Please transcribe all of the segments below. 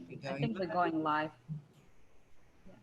I think we're going live. Yeah.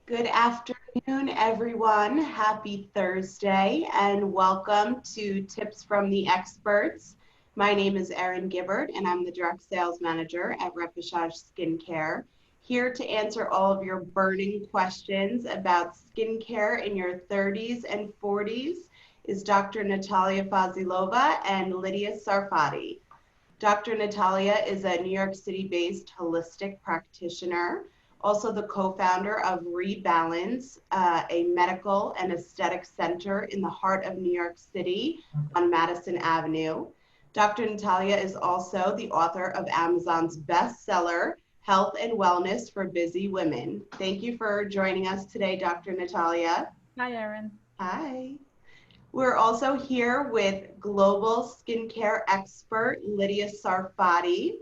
Good afternoon, everyone. Happy Thursday, and welcome to Tips from the Experts. My name is Erin Gibbard, and I'm the Direct Sales Manager at Repechage Skincare, here to answer all of your burning questions about skincare in your 30s and 40s is Dr. Natalia Fazilova and Lydia Sarfati. Dr. Natalia is a New York City-based holistic practitioner, also the co-founder of Rebalance, a medical and aesthetic center in the heart of New York City on Madison Avenue. Dr. Natalia is also the author of Amazon's bestseller, Health and Wellness for Busy Women. Thank you for joining us today, Dr. Natalia. Hi, Erin. Hi. We're also here with global skincare expert Lydia Sarfati.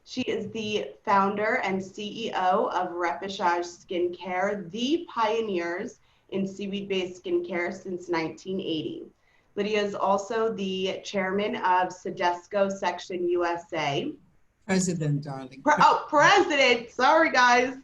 She is the founder and CEO of Repechage Skincare, the pioneers in seaweed-based skincare since 1980. Lydia is also the chairman of Sedesco Section USA. President, darling. President. Sorry, guys.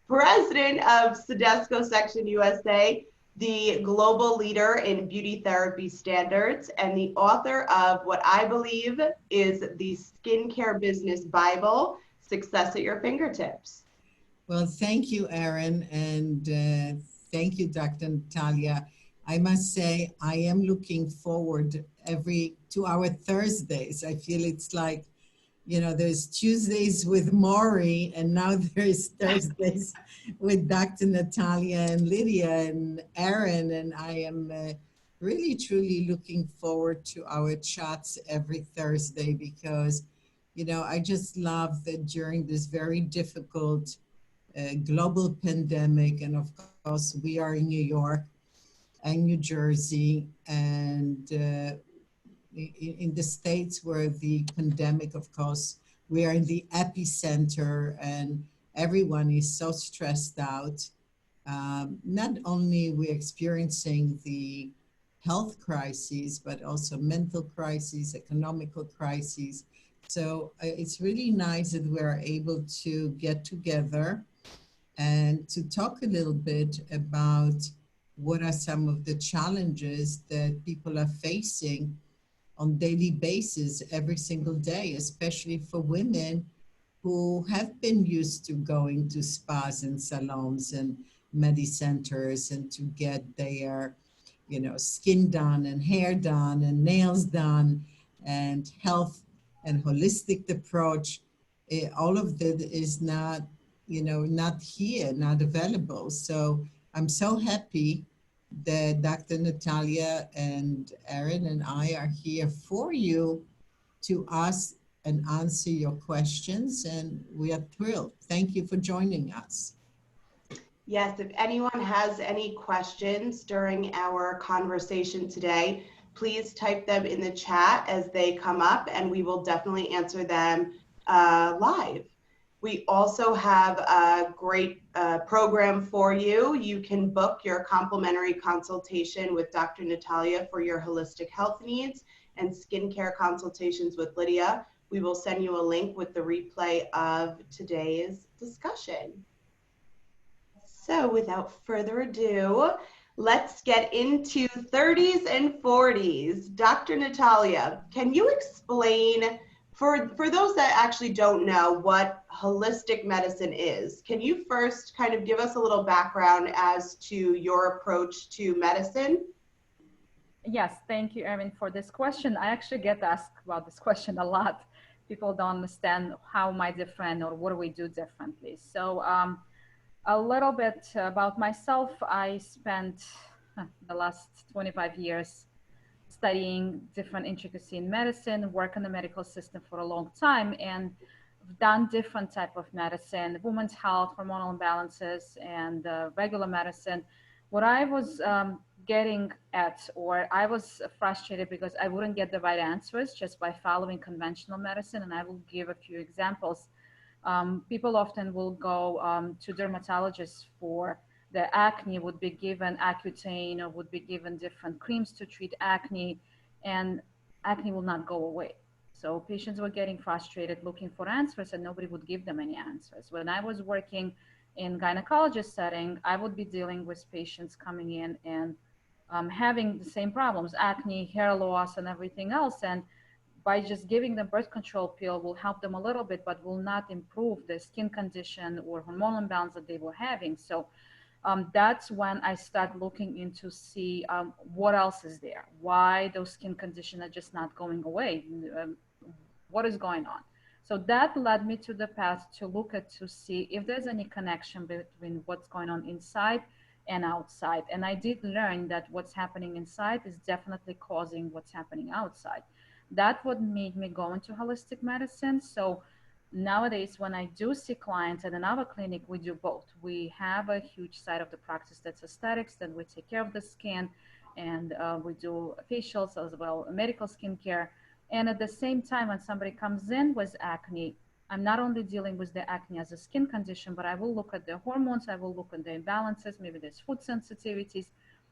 President of Sedesco Section USA, the global leader in beauty therapy standards, and the author of what I believe is the skincare business Bible, Success at Your Fingertips. Well, thank you, Erin, and thank you, Dr. Natalia. I must say, I am looking forward to our Thursdays. I feel it's like, you know, there's Tuesdays with Maury, and now there's Thursdays with Dr. Natalia and Lydia and Erin, and I am really, truly looking forward to our chats every Thursday because, you know, I just love that during this very difficult global pandemic, and of course, we are in New York and New Jersey, and in the States where the pandemic, of course, we are in the epicenter and everyone is so stressed out. Not only we're experiencing the health crises, but also mental crises, economical crises. So it's really nice that we're able to get together and to talk a little bit about what are some of the challenges that people are facing on daily basis every single day, especially for women who have been used to going to spas and salons and medicenters and to get their, you know, skin done and hair done and nails done and health and holistic approach. All of that is not, you know, not here, not available. So I'm so happy that Dr. Natalia and Erin and I are here for you to ask and answer your questions, and we are thrilled. Thank you for joining us. Yes, if anyone has any questions during our conversation today, please type them in the chat as they come up, and we will definitely answer them live. We also have a great program for you. You can book your complimentary consultation with Dr. Natalia for your holistic health needs and skincare consultations with Lydia. We will send you a link with the replay of today's discussion. So without further ado, let's get into 30s and 40s. Dr. Natalia, can you explain, for those that actually don't know what holistic medicine is, can you first kind of give us a little background as to your approach to medicine? Yes, thank you, Erin, for this question. I actually get asked about this question a lot. People don't understand how am I different or what do we do differently. So a little bit about myself. I spent the last 25 years studying different intricacy in medicine, work in the medical system for a long time, and done different type of medicine, women's health, hormonal imbalances, and regular medicine. What I was getting at, or I was frustrated because I wouldn't get the right answers just by following conventional medicine, and I will give a few examples. People often will go to dermatologists for the acne would be given Accutane or would be given different creams to treat acne, and acne will not go away. So patients were getting frustrated looking for answers, and nobody would give them any answers. When I was working in gynecologist setting, I would be dealing with patients coming in and having the same problems, acne, hair loss, and everything else. And by just giving them birth control pill will help them a little bit, but will not improve the skin condition or hormonal imbalance that they were having. So that's when I start looking into see what else is there, why those skin conditions are just not going away, what is going on. So that led me to the path to look at to see if there's any connection between what's going on inside and outside. And I did learn that what's happening inside is definitely causing what's happening outside. That what made me go into holistic medicine. So nowadays, when I do see clients at another clinic, we do both. We have a huge side of the practice that's aesthetics, then we take care of the skin, and we do facials as well, medical skincare. And at the same time, when somebody comes in with acne, I'm not only dealing with the acne as a skin condition, but I will look at the hormones, I will look at the imbalances, maybe there's food sensitivities,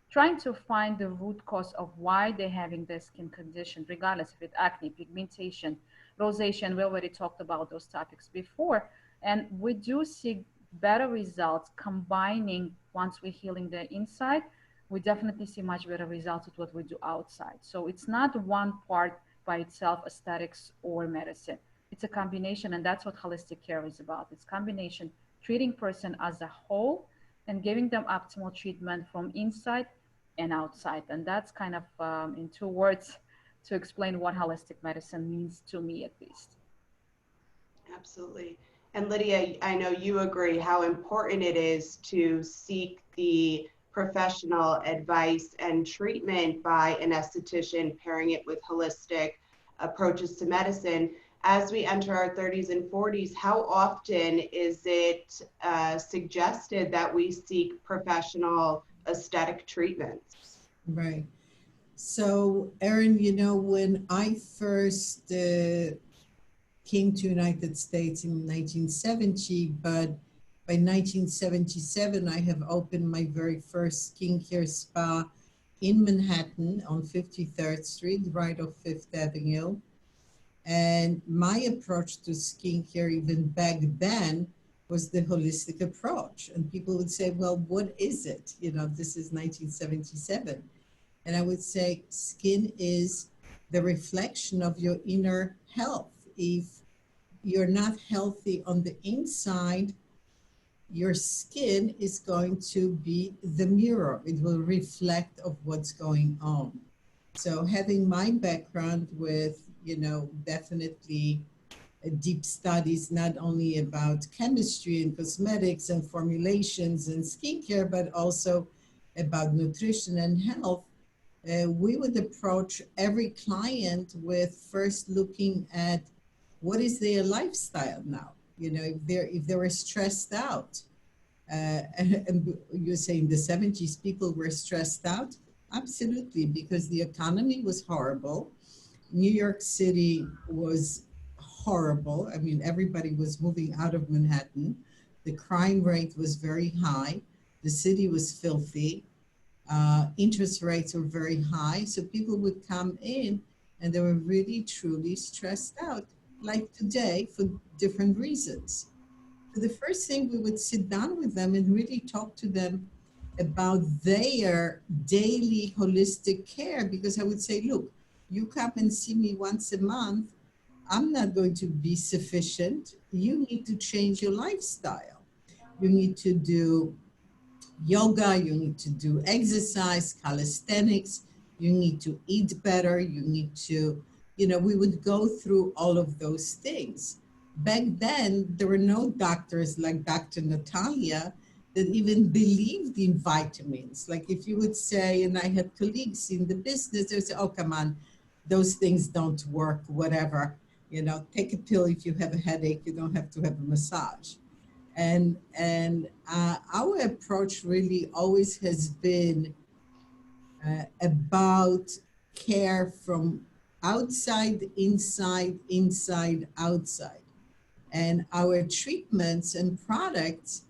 trying to find the root cause of why they're having this skin condition, regardless if it's acne, pigmentation, rosacea. We already talked about those topics before. And we do see better results combining once we're healing the inside. We definitely see much better results with what we do outside. So it's not one part by itself, aesthetics or medicine. It's a combination, and that's what holistic care is about. It's combination, treating person as a whole and giving them optimal treatment from inside and outside. And that's kind of in two words to explain what holistic medicine means to me, at least. Absolutely. And Lydia, I know you agree how important it is to seek the professional advice and treatment by an esthetician, pairing it with holistic approaches to medicine. As we enter our 30s and 40s, how often is it suggested that we seek professional aesthetic treatments? Right. So, Erin, you know, when I first came to United States in 1970, but by 1977, I have opened my very first skincare spa in Manhattan on 53rd Street, right off Fifth Avenue. And my approach to skincare, even back then, was the holistic approach. And people would say, well, what is it? You know, this is 1977. And I would say skin is the reflection of your inner health. If you're not healthy on the inside, your skin is going to be the mirror. It will reflect of what's going on. So having my background with, you know, definitely deep studies, not only about chemistry and cosmetics and formulations and skincare, but also about nutrition and health, we would approach every client with first looking at what is their lifestyle now. You know, if they were stressed out, and you're saying the 70s people were stressed out, absolutely, because the economy was horrible. New York City was horrible. I mean, everybody was moving out of Manhattan. The crime rate was very high. The city was filthy. Interest rates were very high. So people would come in and they were really, truly stressed out, like today, for different reasons. So the first thing, we would sit down with them and really talk to them about their daily holistic care, because I would say, look, you come and see me once a month, I'm not going to be sufficient. You need to change your lifestyle. You need to do yoga, you need to do exercise, calisthenics, you need to eat better, you need to, you know, we would go through all of those things. Back then, there were no doctors like Dr. Natalia that even believed in vitamins. Like if you would say, and I had colleagues in the business, they would say, oh, come on, those things don't work, whatever. You know, take a pill if you have a headache, you don't have to have a massage. And our approach really always has been about care from outside, inside, inside, outside. And our treatments and products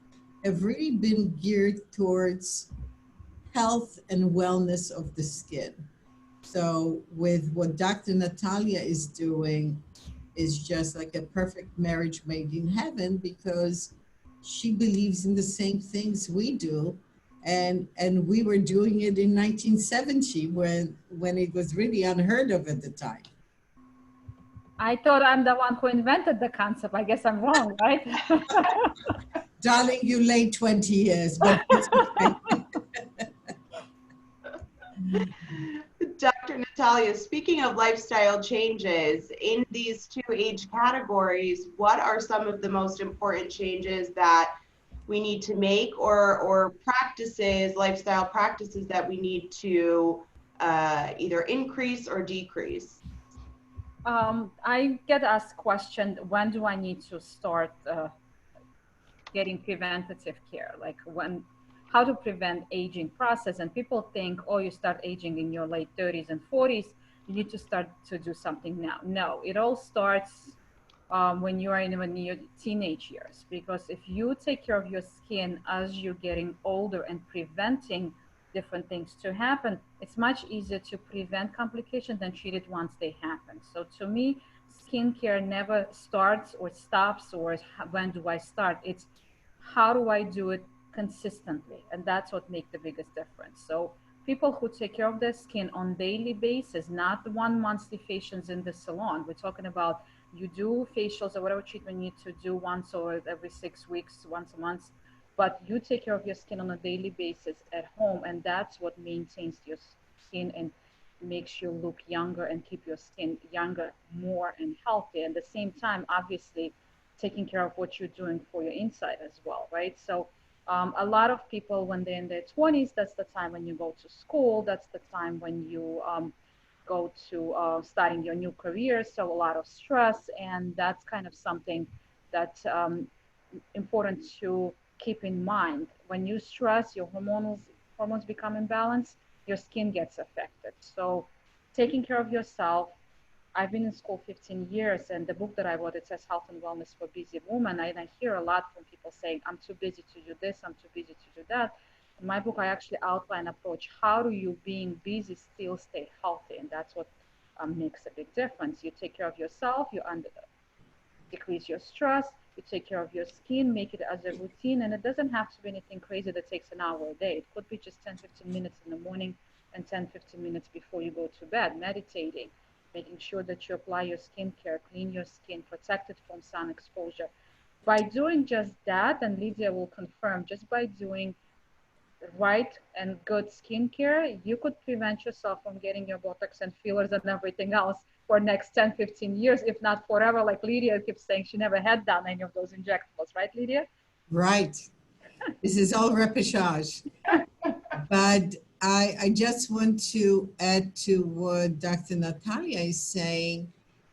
have really been geared towards health and wellness of the skin. So with what Dr. Natalia is doing is just like a perfect marriage made in heaven, because she believes in the same things we do. And we were doing it in 1970 when it was really unheard of at the time. I thought I'm the one who invented the concept. I guess I'm wrong, right? Darling, you late 20 years, but it's okay. Dr. Natalia, speaking of lifestyle changes, in these two age categories, what are some of the most important changes that we need to make, or practices, lifestyle practices that we need to either increase or decrease? I get asked question, when do I need to start getting preventative care? Like how to prevent aging process? And people think, oh, you start aging in your late 30s and 40s, you need to start to do something now. No, it all starts when you are in your teenage years, because if you take care of your skin as you're getting older and preventing different things to happen, it's much easier to prevent complications than treat it once they happen. So to me, skincare never starts or stops, or when do I start? It's how do I do it consistently? And that's what makes the biggest difference. So people who take care of their skin on daily basis, not one monthly facials in the salon. We're talking about you do facials or whatever treatment you need to do once or every 6 weeks, once a month, but you take care of your skin on a daily basis at home, and that's what maintains your skin and makes you look younger and keep your skin younger, more and healthy. At the same time, obviously, taking care of what you're doing for your inside as well, right? So a lot of people, when they're in their 20s, that's the time when you go to school. That's the time when you go to starting your new career. So a lot of stress, and that's kind of something that's important to keep in mind. When you stress, your hormones become imbalanced, your skin gets affected. So taking care of yourself. I've been in school 15 years, and the book that I wrote, it says Health and Wellness for Busy Women. And I hear a lot from people saying, I'm too busy to do this, I'm too busy to do that. In my book, I actually outline approach. How do you, being busy, still stay healthy? And that's what makes a big difference. You take care of yourself, decrease your stress, you take care of your skin, make it as a routine. And it doesn't have to be anything crazy that takes an hour a day. It could be just 10, 15 minutes in the morning and 10, 15 minutes before you go to bed, meditating, making sure that you apply your skincare, clean your skin, protect it from sun exposure. By doing just that, and Lydia will confirm, just by doing right and good skincare, you could prevent yourself from getting your Botox and fillers and everything else for next 10, 15 years, if not forever. Like Lydia keeps saying, she never had done any of those injectables, right, Lydia? Right. This is all repechage. But I just want to add to what Dr. Natalia is saying,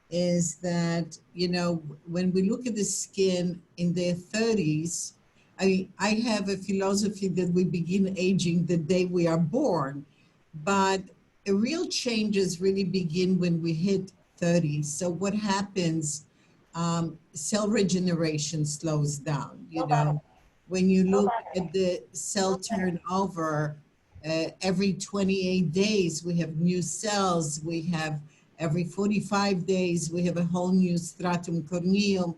is that, you know, when we look at the skin in their 30s, I have a philosophy that we begin aging the day we are born, but the real changes really begin when we hit 30. So what happens, cell regeneration slows down, you know. When you look at the cell turnover, every 28 days, we have new cells. We have every 45 days, we have a whole new stratum corneum.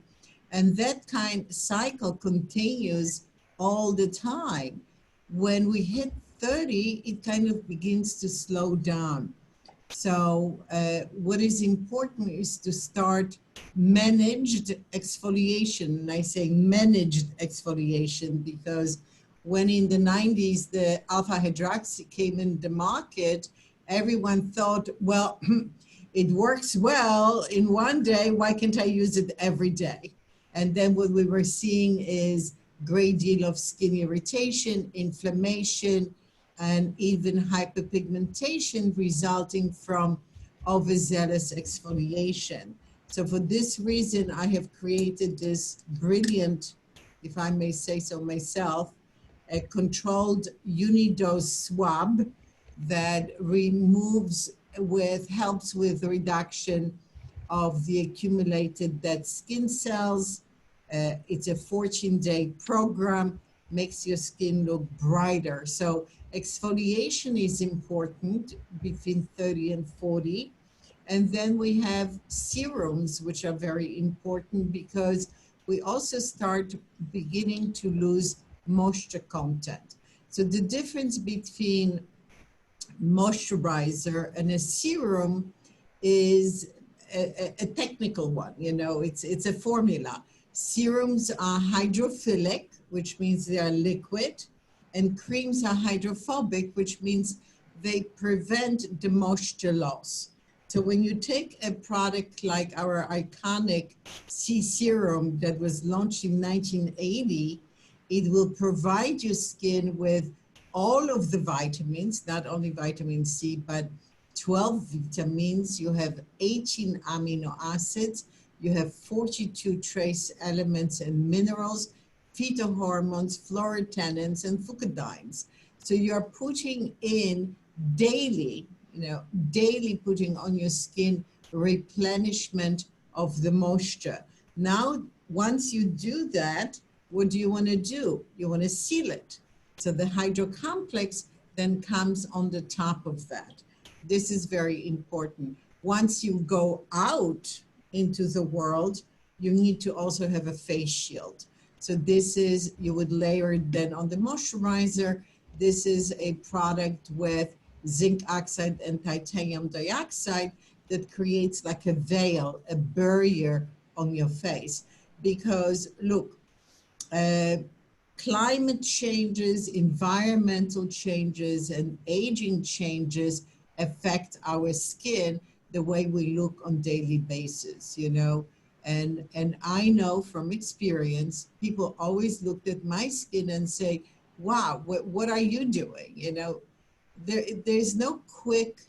And that kind of cycle continues all the time. When we hit 30, it kind of begins to slow down. So what is important is to start managed exfoliation. And I say managed exfoliation because when in the 90s, the alpha hydroxy came in the market, everyone thought, well, it works well in one day, why can't I use it every day? And then what we were seeing is great deal of skin irritation, inflammation, and even hyperpigmentation resulting from overzealous exfoliation. So for this reason, I have created this brilliant, if I may say so myself, a controlled unidose swab that helps with reduction of the accumulated dead skin cells. It's a 14-day program. makes your skin look brighter. So exfoliation is important between 30 and 40. And then we have serums, which are very important because we also start beginning to lose moisture content. So the difference between moisturizer and a serum is a technical one. You know, it's a formula. Serums are hydrophilic, which means they are liquid, and creams are hydrophobic, which means they prevent the moisture loss. So when you take a product like our iconic C serum that was launched in 1980, it will provide your skin with all of the vitamins, not only vitamin C, but 12 vitamins. You have 18 amino acids. You have 42 trace elements and minerals, phytohormones, phytotenins, and fucodines. So you're putting in daily, daily putting on your skin replenishment of the moisture. Now, once you do that, what do you want to do? You want to seal it. So the hydrocomplex then comes on the top of that. This is very important. Once you go out into the world, you need to also have a face shield. So this is, you would layer it then on the moisturizer. This is a product with zinc oxide and titanium dioxide that creates like a veil, a barrier on your face. Because look, climate changes, environmental changes, and aging changes affect our skin the way we look on daily basis, you know. And I know from experience, people always looked at my skin and say, wow, what are you doing? You know, there's no quick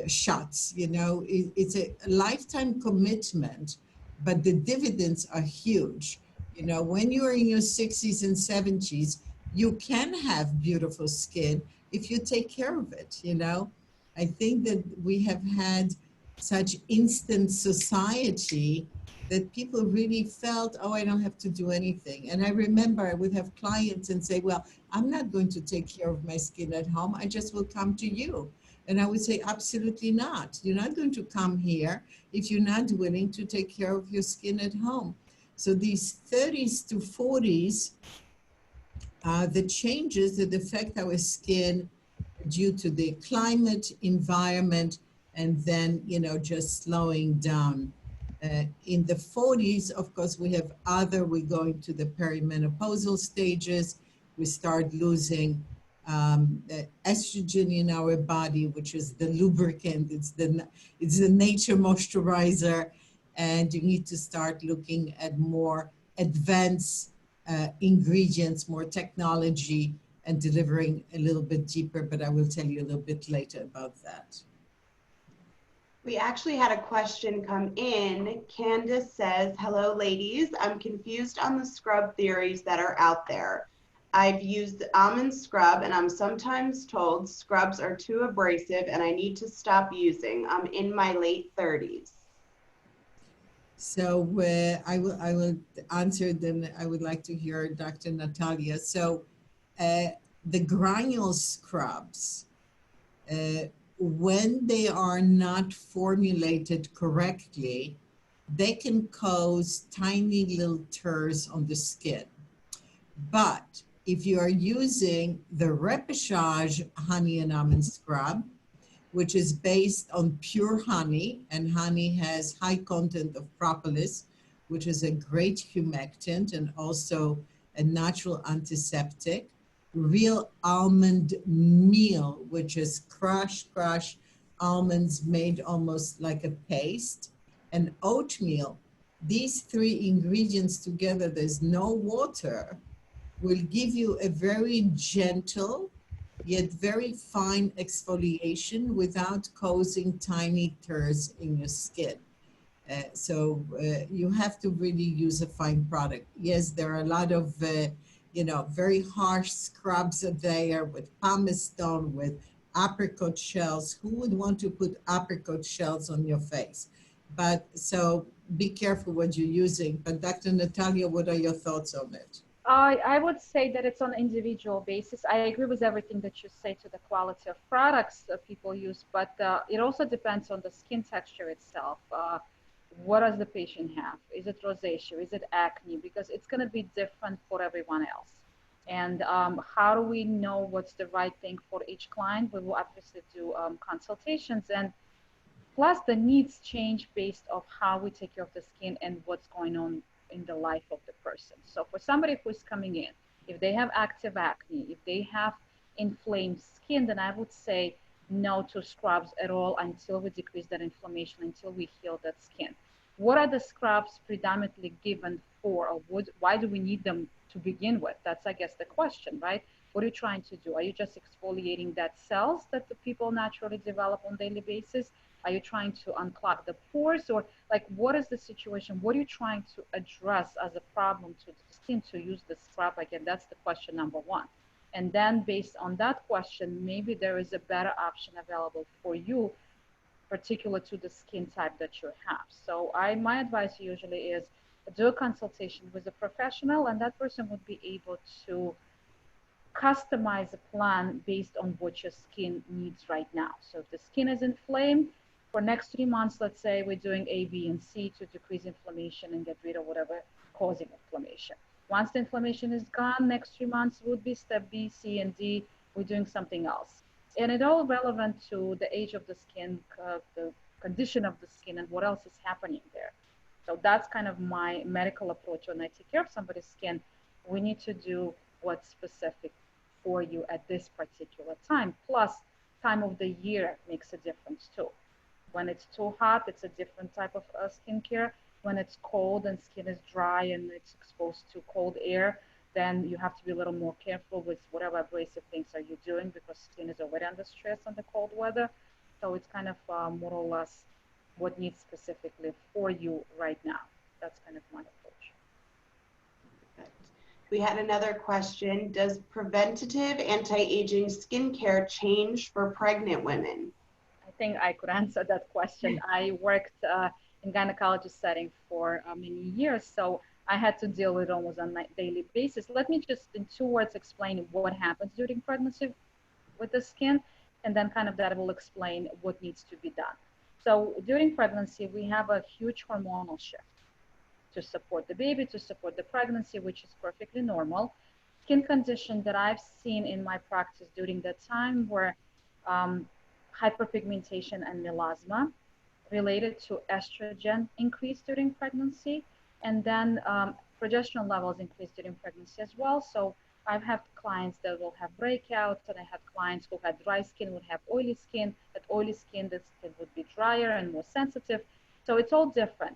shots, you know. It's a lifetime commitment, but the dividends are huge. You know, when you're in your 60s and 70s, you can have beautiful skin if you take care of it, you know. I think that we have had such instant society that people really felt, oh, I don't have to do anything. And I remember I would have clients and say, well, I'm not going to take care of my skin at home. I just will come to you. And I would say, absolutely not. You're not going to come here if you're not willing to take care of your skin at home. So these 30s to 40s, the changes that affect our skin due to the climate, environment, and then, you know, just slowing down. In the 40s, of course, we have we're going to the perimenopausal stages. We start losing estrogen in our body, which is the lubricant. It's the nature moisturizer. And you need to start looking at more advanced ingredients, more technology, and delivering a little bit deeper, but I will tell you a little bit later about that. We actually had a question come in. Candace says, hello ladies, I'm confused on the scrub theories that are out there. I've used almond scrub and I'm sometimes told scrubs are too abrasive and I need to stop using. I'm in my late 30s. So I will answer, then I would like to hear Dr. Natalia. So the granule scrubs, when they are not formulated correctly, they can cause tiny little tears on the skin. But if you are using the Repechage honey and almond scrub, which is based on pure honey, and honey has high content of propolis, which is a great humectant and also a natural antiseptic. Real almond meal, which is crushed almonds made almost like a paste, and oatmeal. These three ingredients together, there's no water, will give you a very gentle yet very fine exfoliation without causing tiny tears in your skin. So you have to really use a fine product. Yes, there are a lot of, very harsh scrubs there with pumice stone, with apricot shells. Who would want to put apricot shells on your face? But so be careful what you're using. But Dr. Natalia, what are your thoughts on it? I would say that it's on an individual basis. I agree with everything that you say to the quality of products that people use, but it also depends on the skin texture itself. What does the patient have? Is it rosacea? Is it acne? Because it's going to be different for everyone else. And how do we know what's the right thing for each client? We will obviously do consultations, and plus the needs change based of how we take care of the skin and what's going on in the life of the person. So for somebody who's coming in, if they have active acne, if they have inflamed skin, then I would say no to scrubs at all until we decrease that inflammation, until we heal that skin. What are the scrubs predominantly given for, or why do we need them to begin with? That's, I guess, the question, right? What are you trying to do? Are you just exfoliating that cells that the people naturally develop on a daily basis? Are you trying to unclog the pores, or like what is the situation? What are you trying to address as a problem to the skin to use the scrub? Again, that's the question number one. And then based on that question, maybe there is a better option available for you, particular to the skin type that you have. So my advice usually is do a consultation with a professional, and that person would be able to customize a plan based on what your skin needs right now. So if the skin is inflamed, for next 3 months, let's say we're doing A, B, and C to decrease inflammation and get rid of whatever causing inflammation. Once the inflammation is gone, next 3 months would be step B, C, and D. We're doing something else. And it's all relevant to the age of the skin, the condition of the skin, and what else is happening there. So that's kind of my medical approach when I take care of somebody's skin. We need to do what's specific for you at this particular time. Plus, time of the year makes a difference too. When it's too hot, it's a different type of skincare. When it's cold and skin is dry and it's exposed to cold air, then you have to be a little more careful with whatever abrasive things are you doing, because skin is already under stress on the cold weather. So it's kind of more or less what needs specifically for you right now. That's kind of my approach. We had another question. Does preventative anti-aging skincare change for pregnant women? I think I could answer that question. I worked in gynecology setting for many years, so I had to deal with it almost on a daily basis. Let me just in 2 words explain what happens during pregnancy with the skin, and then kind of that will explain what needs to be done. So during pregnancy, we have a huge hormonal shift to support the baby, to support the pregnancy, which is perfectly normal. Skin condition that I've seen in my practice during that time were um, hyperpigmentation and melasma related to estrogen increase during pregnancy, and then progesterone levels increase during pregnancy as well. So I've had clients that will have breakouts, and I had clients who had dry skin would have oily skin. That oily skin, the skin would be drier and more sensitive. So it's all different.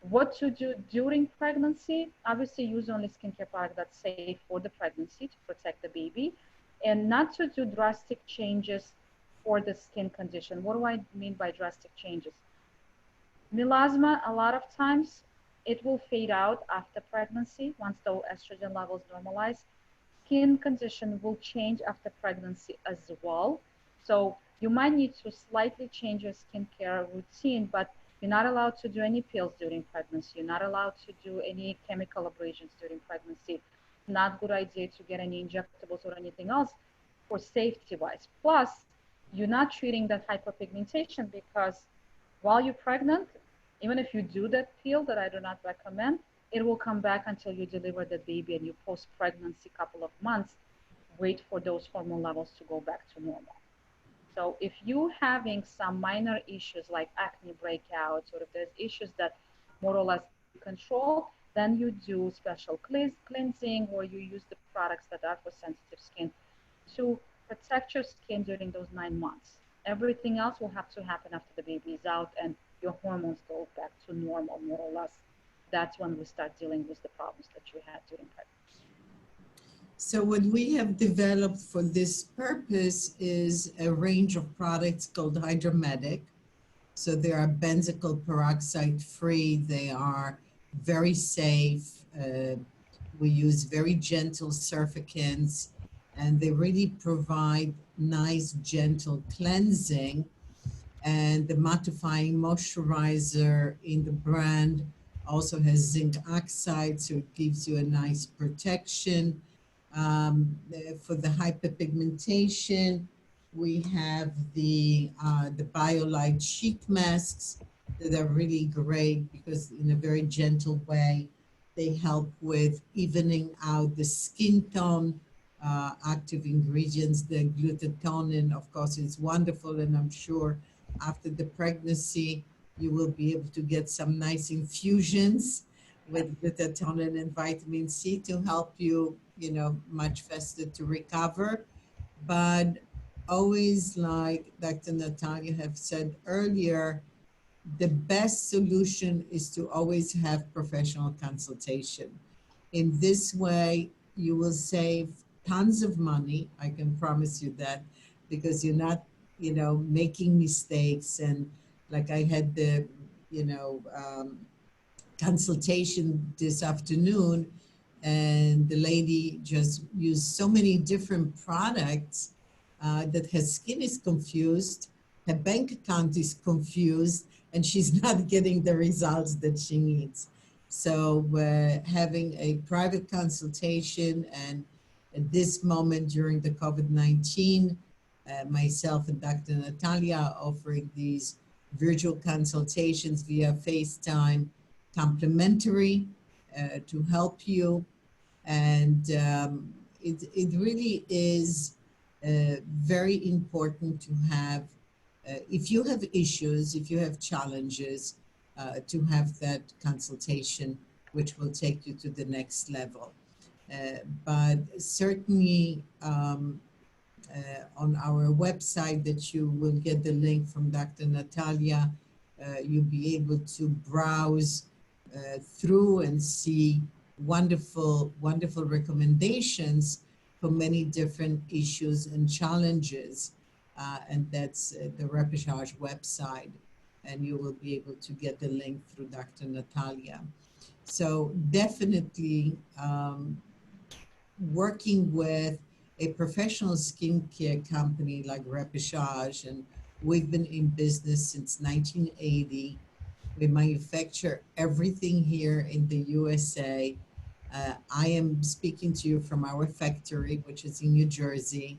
What to do during pregnancy? Obviously, use only skincare product that's safe for the pregnancy to protect the baby, and not to do drastic changes for the skin condition. What do I mean by drastic changes? Melasma, a lot of times, it will fade out after pregnancy once the estrogen levels normalize. Skin condition will change after pregnancy as well. So you might need to slightly change your skincare routine, but you're not allowed to do any pills during pregnancy. You're not allowed to do any chemical abrasions during pregnancy. Not good idea to get any injectables or anything else for safety wise. Plus, you're not treating that hyperpigmentation, because while you're pregnant, even if you do that peel that I do not recommend, it will come back until you deliver the baby, and you post-pregnancy couple of months, wait for those hormone levels to go back to normal. So if you having some minor issues like acne breakouts, or if there's issues that more or less control, then you do special cleansing, or you use the products that are for sensitive skin to protect your skin during those 9 months. Everything else will have to happen after the baby is out and your hormones go back to normal, more or less. That's when we start dealing with the problems that you had during pregnancy. So what we have developed for this purpose is a range of products called Hydramedic. So they are benzoyl peroxide free. They are very safe. We use very gentle surfactants, and they really provide nice, gentle cleansing. And the mattifying moisturizer in the brand Also has zinc oxide, so it gives you a nice protection. For the hyperpigmentation, we have the BioLite sheet masks that are really great because in a very gentle way, they help with evening out the skin tone. Active ingredients, the glutathione, of course, is wonderful, and I'm sure after the pregnancy, you will be able to get some nice infusions with glutathione and vitamin C to help you, you know, much faster to recover. But always, like Dr. Natalia have said earlier, the best solution is to always have professional consultation. In this way, you will save tons of money. I can promise you that, because you're not, you know, making mistakes. And like I had the, you know, consultation this afternoon, and the lady just used so many different products that her skin is confused, her bank account is confused, and she's not getting the results that she needs. So having a private consultation, and at this moment during the COVID-19, myself and Dr. Natalia are offering these virtual consultations via FaceTime, complimentary, to help you. And it really is very important to have, if you have issues, if you have challenges, to have that consultation, which will take you to the next level. But certainly, on our website that you will get the link from Dr. Natalia, you'll be able to browse through and see wonderful, wonderful recommendations for many different issues and challenges. And that's the Repechage website. And you will be able to get the link through Dr. Natalia. So definitely working with a professional skincare company like Repechage, and we've been in business since 1980. We manufacture everything here in the USA. I am speaking to you from our factory, which is in New Jersey.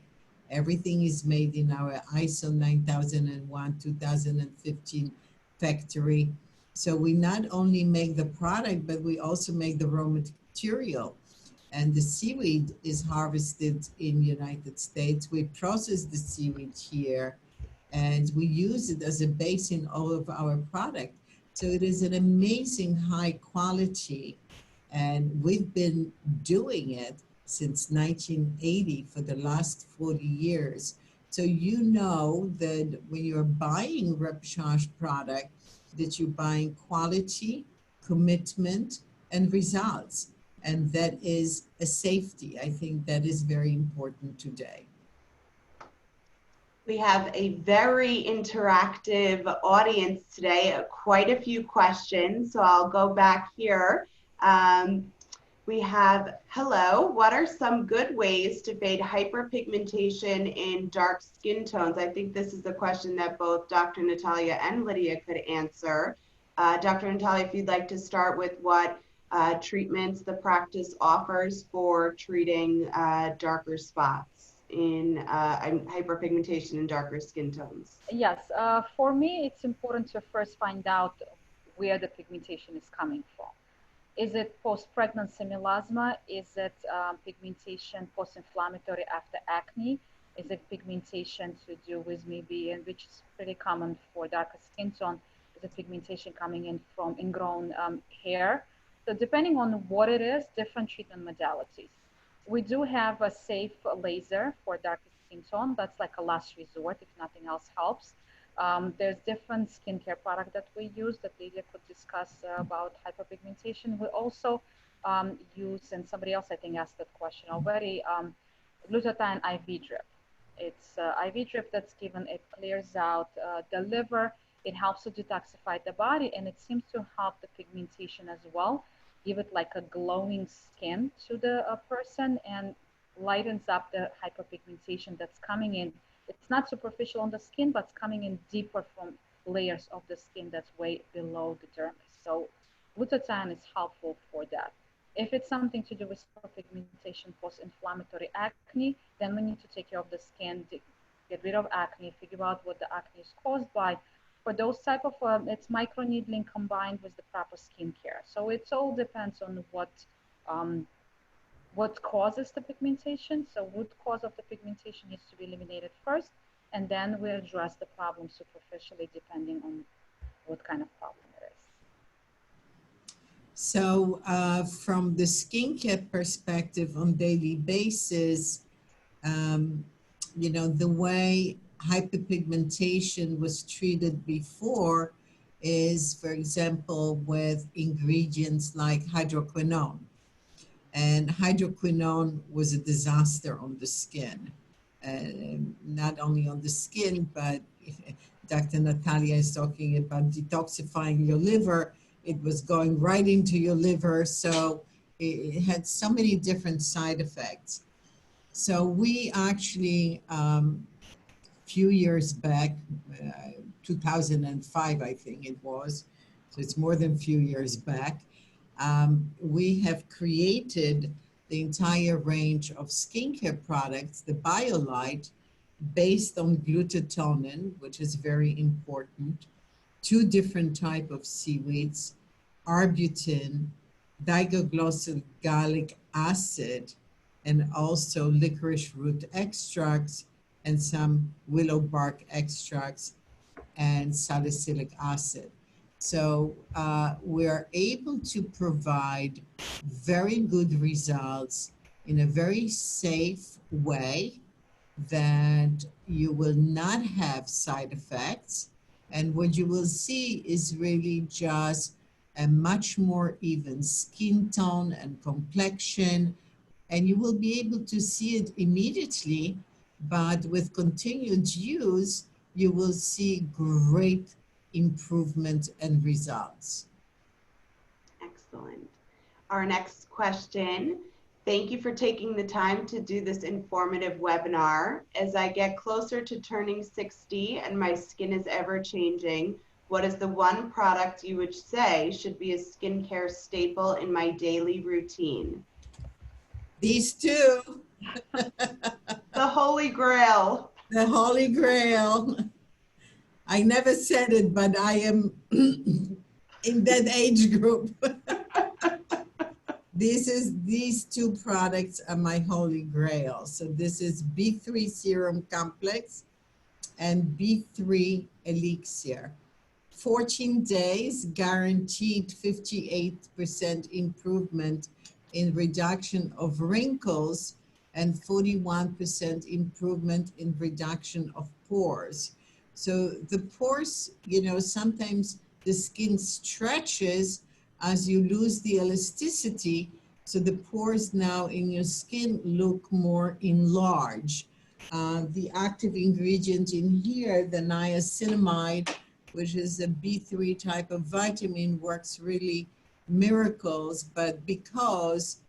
Everything is made in our ISO 9001, 2015 factory. So we not only make the product, but we also make the raw material. And the seaweed is harvested in United States. We process the seaweed here, and we use it as a base in all of our product. So it is an amazing high quality, and we've been doing it since 1980 for the last 40 years. So you know that when you're buying Repechage product, that you're buying quality, commitment, and results. And that is a safety. I think that is very important today. We have a very interactive audience today, quite a few questions. So I'll go back here. We have, hello, what are some good ways to fade hyperpigmentation in dark skin tones? I think this is a question that both Dr. Natalia and Lydia could answer. Dr. Natalia, if you'd like to start with what treatments the practice offers for treating darker spots in hyperpigmentation in darker skin tones. Yes, for me, it's important to first find out where the pigmentation is coming from. Is it post-pregnancy melasma? Is it pigmentation post-inflammatory after acne? Is it pigmentation to do with maybe, and which is pretty common for darker skin tone, is it pigmentation coming in from ingrown hair? So depending on what it is, different treatment modalities. We do have a safe laser for darker skin tone. That's like a last resort if nothing else helps. There's different skincare product that we use that Lydia could discuss about hyperpigmentation. We also use, and somebody else I think asked that question already, glutathione IV drip. It's IV drip that's given, it clears out the liver, it helps to detoxify the body, and it seems to help the pigmentation as well, give it like a glowing skin to the person, and lightens up the hyperpigmentation that's coming in. It's not superficial on the skin, but it's coming in deeper from layers of the skin that's way below the dermis. So glutathione is helpful for that. If it's something to do with pigmentation, post-inflammatory acne, then we need to take care of the skin, get rid of acne, figure out what the acne is caused by. For those type of, it's microneedling combined with the proper skincare. So it all depends on what causes the pigmentation. So root cause of the pigmentation needs to be eliminated first, and then we address the problem superficially depending on what kind of problem it is. So from the skincare perspective on daily basis, you know, the way hyperpigmentation was treated before is, for example, with ingredients like hydroquinone. And hydroquinone was a disaster on the skin. Not only on the skin, but Dr. Natalia is talking about detoxifying your liver. It was going right into your liver. So it had so many different side effects. So we actually, few years back, 2005, I think it was, so it's more than a few years back, we have created the entire range of skincare products, the BioLite, based on glutathione, which is very important, 2 different types of seaweeds, arbutin, diglycosylgallic gallic acid, and also licorice root extracts and some willow bark extracts and salicylic acid. So we're able to provide very good results in a very safe way that you will not have side effects. And what you will see is really just a much more even skin tone and complexion. And you will be able to see it immediately, but with continued use, you will see great improvement and results. Excellent. Our next question. Thank you for taking the time to do this informative webinar. As I get closer to turning 60 and my skin is ever changing, what is the one product you would say should be a skincare staple in my daily routine? These 2. The Holy Grail. The Holy Grail. I never said it, but I am in that age group. These 2 products are my Holy Grail. So this is B3 Serum Complex and B3 Elixir. 14 days, guaranteed 58% improvement in reduction of wrinkles and 41% improvement in reduction of pores. So the pores, you know, sometimes the skin stretches as you lose the elasticity. So the pores now in your skin look more enlarged. The active ingredient in here, the niacinamide, which is a B3 type of vitamin, works really miracles, but because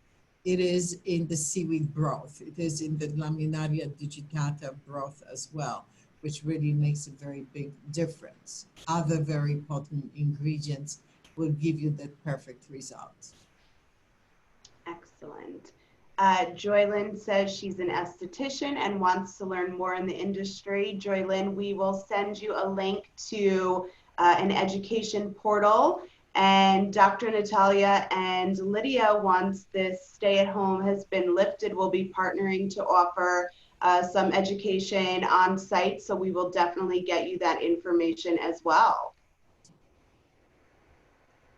it is in the seaweed broth, it is in the Laminaria digitata broth as well, which really makes a very big difference. Other very potent ingredients will give you that perfect result. Excellent. Joylyn says she's an esthetician and wants to learn more in the industry. Joylyn, we will send you a link to an education portal. And Dr. Natalia and Lydia, once this stay-at-home has been lifted, will be partnering to offer some education on site. So we will definitely get you that information as well.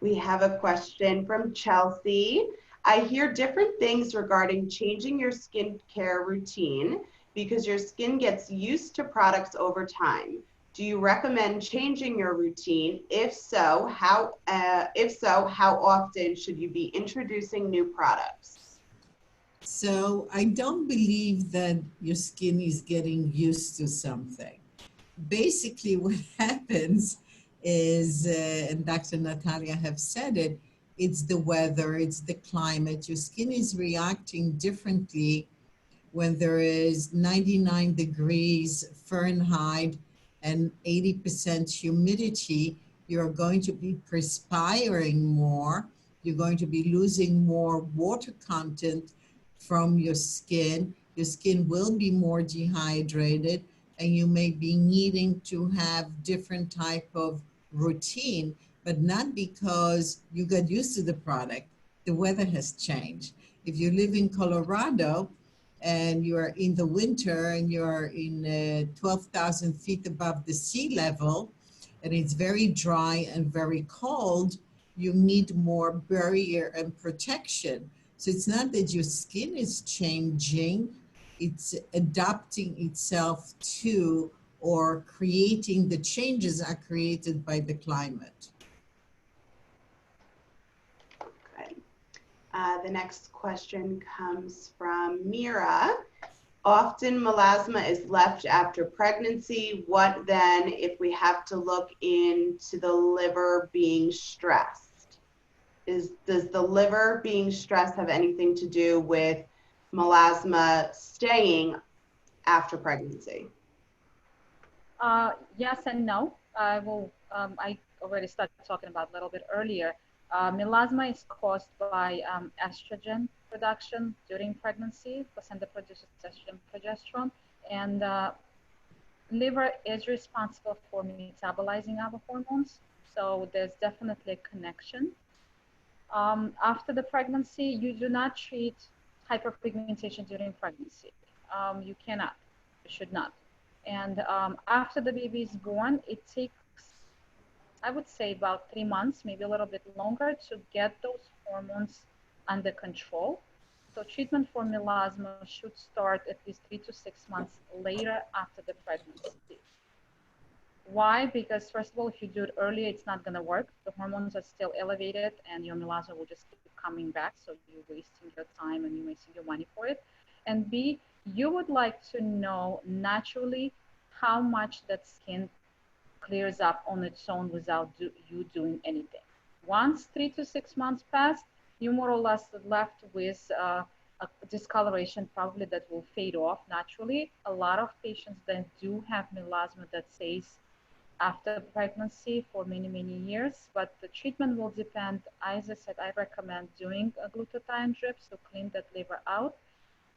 We have a question from Chelsea. I hear different things regarding changing your skincare routine because your skin gets used to products over time. Do you recommend changing your routine? If so, how often should you be introducing new products? So I don't believe that your skin is getting used to something. Basically what happens is, and Dr. Natalia have said it, it's the weather, it's the climate. Your skin is reacting differently when there is 99 degrees Fahrenheit and 80% humidity. you're going to be perspiring more. You're going to be losing more water content from your skin. Your skin will be more dehydrated, and you may be needing to have different type of routine, but not because you got used to the product. The weather has changed. If you live in Colorado and you are in the winter and you're in 12,000 feet above the sea level, and it's very dry and very cold, you need more barrier and protection. So it's not that your skin is changing, it's adapting itself to, or creating, the changes are created by the climate. Okay. The next question comes from Mira. Often melasma is left after pregnancy. What then if we have to look into the liver being stressed? Does the liver being stressed have anything to do with melasma staying after pregnancy? Yes and no. I already started talking about a little bit earlier. Melasma is caused by estrogen production during pregnancy. Placenta produces estrogen, progesterone, and liver is responsible for metabolizing our hormones. So there's definitely a connection. After the pregnancy, you do not treat hyperpigmentation during pregnancy. You cannot, you should not. And after the baby is born, it takes, I would say, about 3 months, maybe a little bit longer, to get those hormones under control. So treatment for melasma should start at least 3 to 6 months later after the pregnancy. Why? Because first of all, if you do it earlier, it's not going to work. The hormones are still elevated and your melasma will just keep coming back. So you're wasting your time and you're wasting your money for it. And B, you would like to know naturally how much that skin clears up on its own without you doing anything. Once 3 to 6 months pass, you're more or less left with a discoloration probably that will fade off naturally. A lot of patients then do have melasma that stays after pregnancy for many, many years, but the treatment will depend. As I said, I recommend doing a glutathione drip to clean that liver out,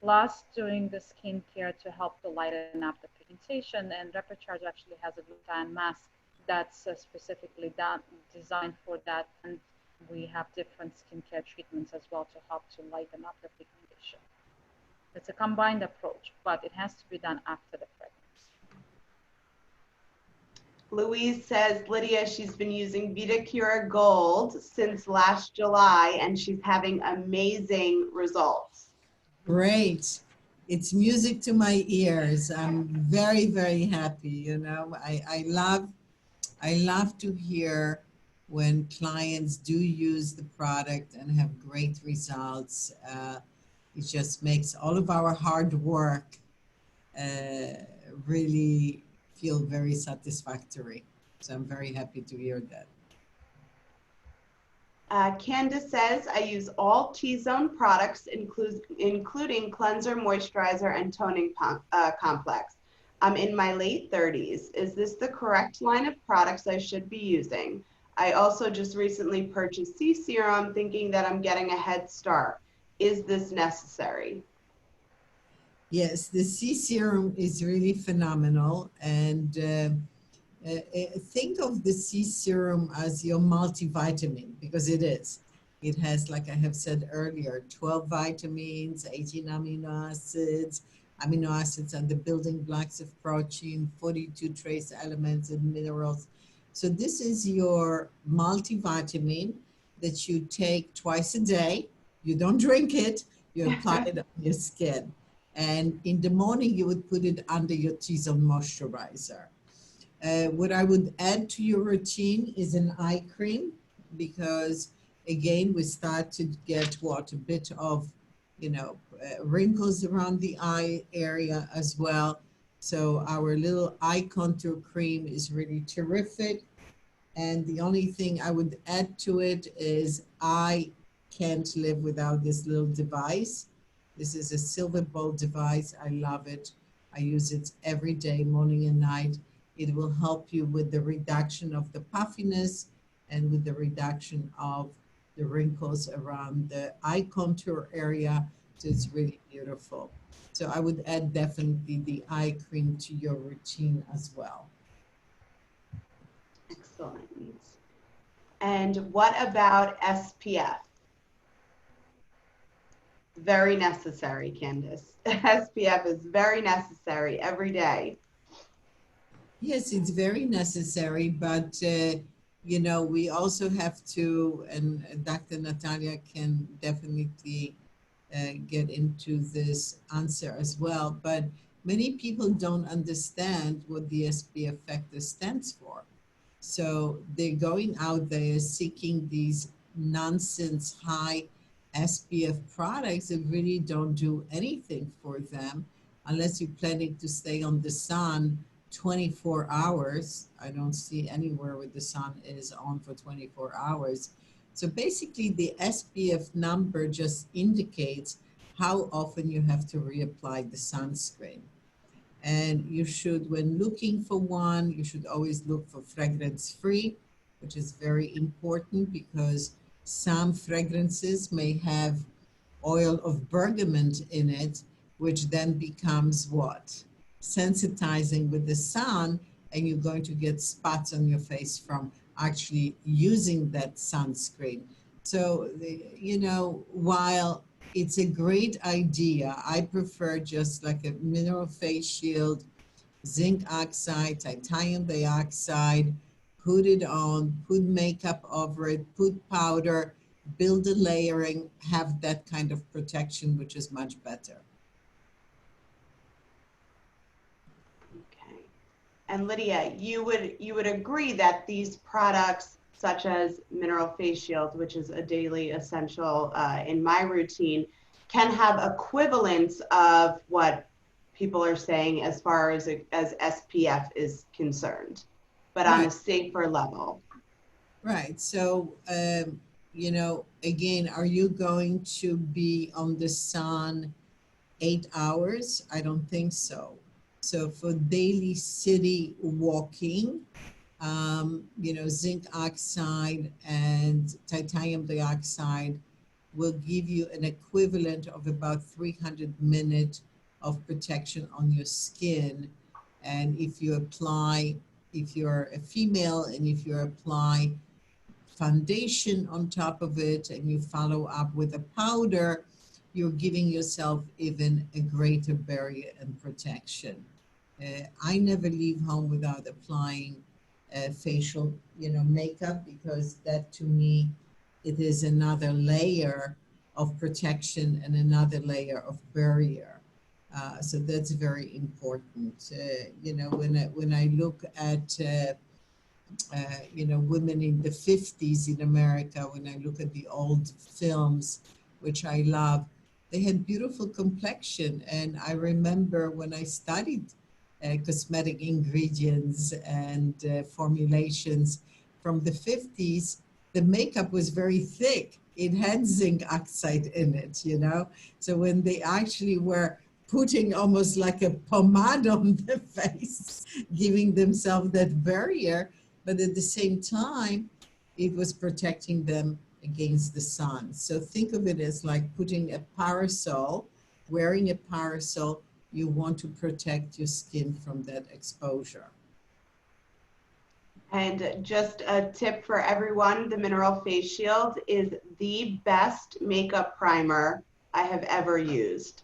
plus doing the skincare to help to lighten up the pigmentation. And Reprocharge actually has a glutathione mask that's specifically designed for that. And we have different skincare treatments as well to help to lighten up the pigmentation. It's a combined approach, but it has to be done after the pregnancy. Louise says, Lydia, she's been using VitaCure Gold since last July and she's having amazing results. Great. It's music to my ears. I'm very, very happy. You know, I love to hear when clients do use the product and have great results. It just makes all of our hard work really feel very satisfactory. So I'm very happy to hear that. Candace says, I use all T-Zone products, including cleanser, moisturizer, and toning complex. I'm in my late 30s. Is this the correct line of products I should be using? I also just recently purchased C-Serum thinking that I'm getting a head start. Is this necessary? Yes, the C-Serum is really phenomenal. And think of the C-Serum as your multivitamin, because it is. It has, like I have said earlier, 12 vitamins, 18 amino acids. Amino acids are the building blocks of protein, 42 trace elements and minerals. So this is your multivitamin that you take twice a day. You don't drink it, you apply it on your skin. And in the morning, you would put it under your T-Zone moisturizer. What I would add to your routine is an eye cream, because again, we start to get a bit of, wrinkles around the eye area as well. So our little eye contour cream is really terrific. And the only thing I would add to it is I can't live without this little device. This is a Silver Bowl device. I love it. I use it every day, morning and night. It will help you with the reduction of the puffiness and with the reduction of the wrinkles around the eye contour area. So it's really beautiful. So I would add definitely the eye cream to your routine as well. Excellent. And what about SPF? Very necessary, Candace. SPF is very necessary every day. Yes, it's very necessary, but you know, we also have to, and Dr. Natalia can definitely get into this answer as well, but many people don't understand what the SPF factor stands for. So they're going out there seeking these nonsense high SPF products that really don't do anything for them unless you're planning to stay on the sun 24 hours. I don't see anywhere where the sun is on for 24 hours. So basically, the SPF number just indicates how often you have to reapply the sunscreen. And you should, when looking for one, you should always look for fragrance free, which is very important because some fragrances may have oil of bergamot in it, which then becomes what? Sensitizing with the sun, and you're going to get spots on your face from actually using that sunscreen. So, you know, while it's a great idea, I prefer just like a mineral face shield, zinc oxide, titanium dioxide, put it on, put makeup over it, put powder, build a layering, have that kind of protection, which is much better. Okay. And Lydia, you would agree that these products, such as Mineral Face Shield, which is a daily essential in my routine, can have equivalents of what people are saying as far as SPF is concerned, but on a safer level. Right. So, you know, again, are you going to be on the sun 8 hours? I don't think so. So for daily city walking, you know, zinc oxide and titanium dioxide will give you an equivalent of about 300 minutes of protection on your skin. And if you apply, if you're a female and if you apply foundation on top of it and you follow up with a powder, you're giving yourself even a greater barrier and protection. I never leave home without applying facial, you know, makeup, because that to me, it is another layer of protection and another layer of barrier. So that's very important. You know, when I look at you know, women in the 50s in America, when I look at the old films, which I love, they had beautiful complexion. And I remember when I studied cosmetic ingredients and formulations from the 50s, the makeup was very thick. It had zinc oxide in it, you know? So when they actually were putting almost like a pomade on the face, giving themselves that barrier, but at the same time, it was protecting them against the sun. So think of it as like putting a parasol, wearing a parasol, you want to protect your skin from that exposure. And just a tip for everyone, the Mineral Face Shield is the best makeup primer I have ever used.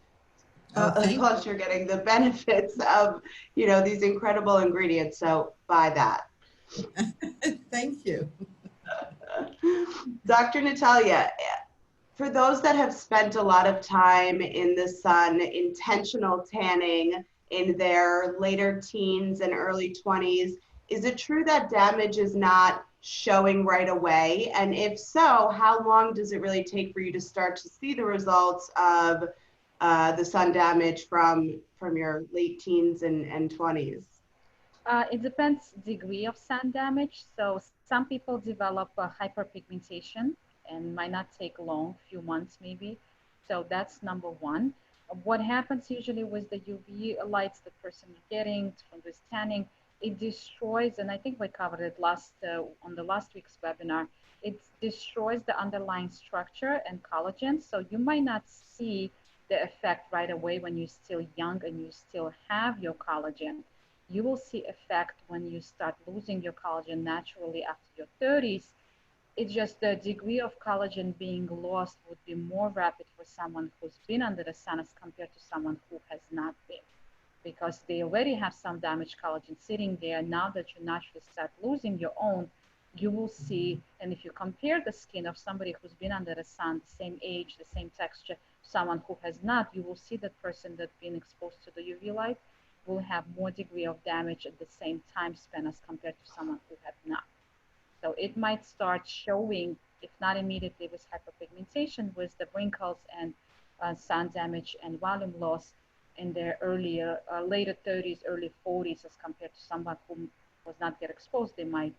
Plus you're getting the benefits of, you know, these incredible ingredients. So buy that. Thank you. Dr. Natalia, for those that have spent a lot of time in the sun, intentional tanning in their later teens and early 20s, is it true that damage is not showing right away? And if so, how long does it really take for you to start to see the results of the sun damage from your late teens and 20s? It depends degree of sun damage. So some people develop a hyperpigmentation and might not take long, few months maybe. So that's number one. What happens usually with the UV lights the person is getting from this tanning, it destroys, and I think we covered it on the last week's webinar, it destroys the underlying structure and collagen. So you might not see the effect right away when you're still young and you still have your collagen. You will see effect when you start losing your collagen naturally after your 30s. It's just the degree of collagen being lost would be more rapid for someone who's been under the sun as compared to someone who has not been, because they already have some damaged collagen sitting there. Now that you naturally start losing your own, you will see, and if you compare the skin of somebody who's been under the sun, the same age, the same texture, someone who has not, you will see that person that's been exposed to the UV light will have more degree of damage at the same time span as compared to someone who had not. So it might start showing, if not immediately with hyperpigmentation, with the wrinkles and sun damage and volume loss in their later 30s, early 40s, as compared to someone who was not get exposed. They might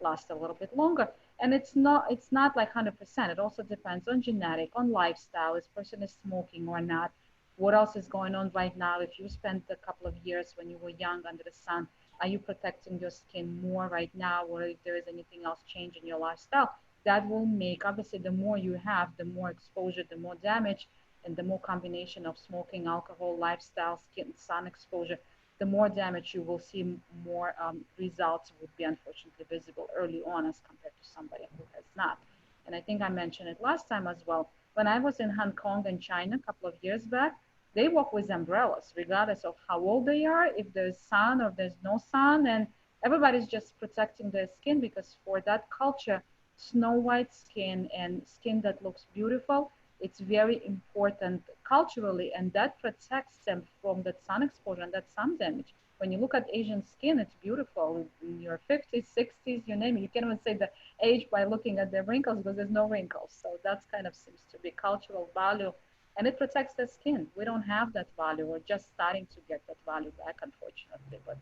last a little bit longer. And it's not like 100%. It also depends on genetic, on lifestyle, if person is smoking or not, what else is going on right now. If you spent a couple of years when you were young under the sun, are you protecting your skin more right now, or if there is anything else change in your lifestyle? That will make, obviously, the more you have, the more exposure, the more damage, and the more combination of smoking, alcohol, lifestyle, skin, sun exposure, the more damage you will see, more results would be unfortunately visible early on as compared to somebody who has not. And I think I mentioned it last time as well. When I was in Hong Kong and China a couple of years back, they walk with umbrellas regardless of how old they are, if there's sun or there's no sun, and everybody's just protecting their skin, because for that culture, snow white skin and skin that looks beautiful, it's very important culturally, and that protects them from that sun exposure and that sun damage. When you look at Asian skin, it's beautiful in your 50s, 60s, you name it. You can't even say the age by looking at the wrinkles, because there's no wrinkles. So that's kind of seems to be cultural value, and it protects the skin. We don't have that value. We're just starting to get that value back, unfortunately. But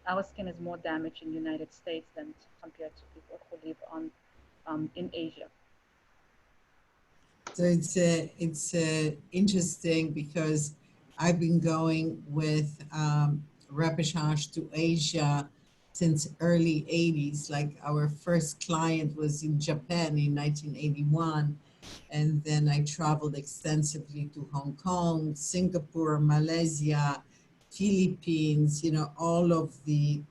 our skin is more damaged in the United States than compared to people who live in Asia. So it's interesting because I've been going with Repechage to Asia since early 80s. Like our first client was in Japan in 1981. And then I traveled extensively to Hong Kong, Singapore, Malaysia, Philippines, you know, all of the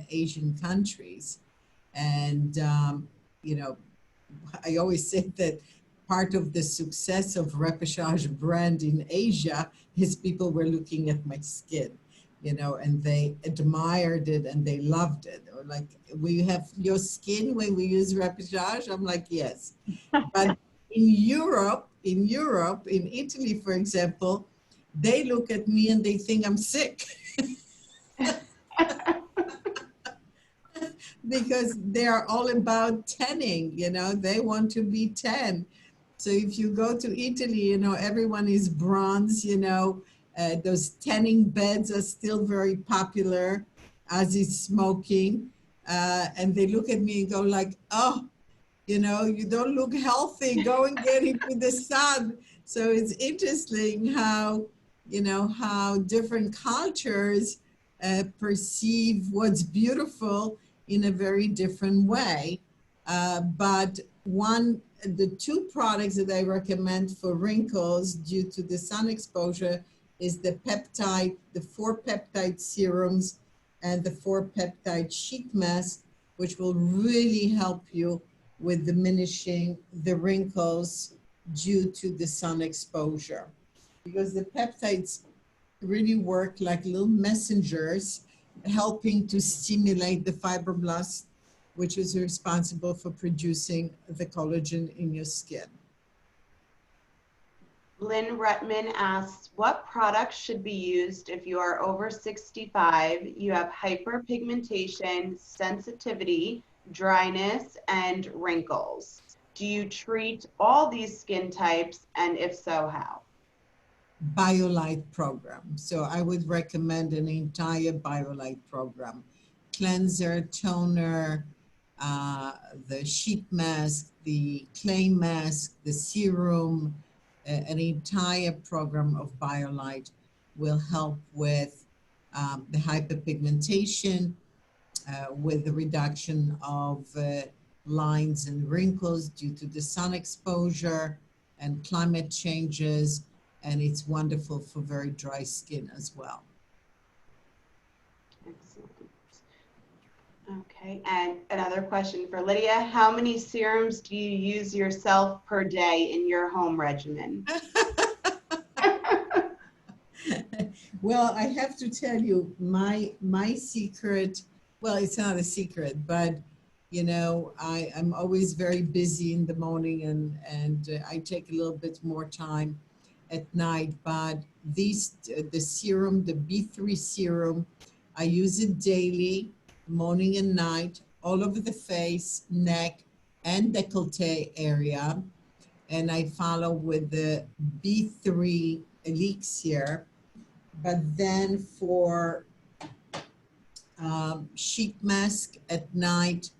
Asian countries. And, you know, I always say that part of the success of Repechage brand in Asia is people were looking at my skin, you know, and they admired it and they loved it. Or like, we have your skin when we use Repechage? I'm like, yes. But in Europe, in Italy, for example, they look at me and they think I'm sick. Because they are all about tanning, you know, they want to be tan. So if you go to Italy, you know, everyone is bronze, you know, those tanning beds are still very popular, as is smoking. And they look at me and go like, oh, you know, you don't look healthy, go and get into the sun. So it's interesting how, you know, how different cultures perceive what's beautiful in a very different way. But the two products that I recommend for wrinkles due to the sun exposure is the 4 peptide serums and the 4 peptide sheet mask, which will really help you with diminishing the wrinkles due to the sun exposure. Because the peptides really work like little messengers, helping to stimulate the fibroblasts, which is responsible for producing the collagen in your skin. Lynn Retman asks, what products should be used if you are over 65, you have hyperpigmentation, sensitivity, dryness, and wrinkles? Do you treat all these skin types, and if so, how? BioLite program. So I would recommend an entire BioLite program. Cleanser, toner, the sheet mask, the clay mask, the serum, an entire program of BioLite will help with the hyperpigmentation, with the reduction of lines and wrinkles due to the sun exposure and climate changes. And it's wonderful for very dry skin as well. Excellent. Okay, and another question for Lydia. How many serums do you use yourself per day in your home regimen? Well, I have to tell you, my secret, well, it's not a secret, but you know, I'm always very busy in the morning and I take a little bit more time at night, but the serum, the B3 serum, I use it daily, morning and night, all over the face, neck, and décolleté area. And I follow with the B3 elixir. But then for sheet mask at night,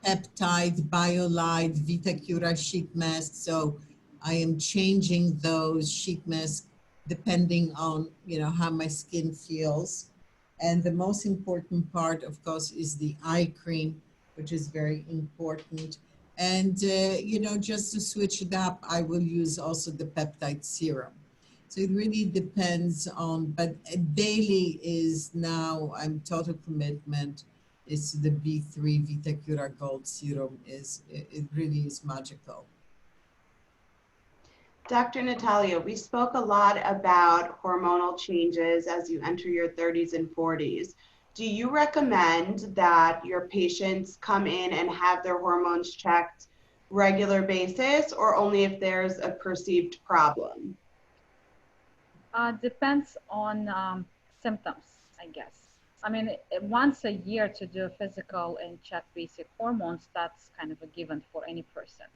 peptide, BioLite, VitaCura sheet mask. So I am changing those sheet masks depending on, you know, how my skin feels. And the most important part, of course, is the eye cream, which is very important. And, you know, just to switch it up, I will use also the peptide serum. So it really depends on, but daily is now, I'm total commitment. It's the B3 VitaCura Gold Serum. It really is magical. Dr. Natalia, we spoke a lot about hormonal changes as you enter your 30s and 40s. Do you recommend that your patients come in and have their hormones checked regular basis, or only if there's a perceived problem? Depends on symptoms, I guess. I mean, once a year to do a physical and check basic hormones, that's kind of a given for any person.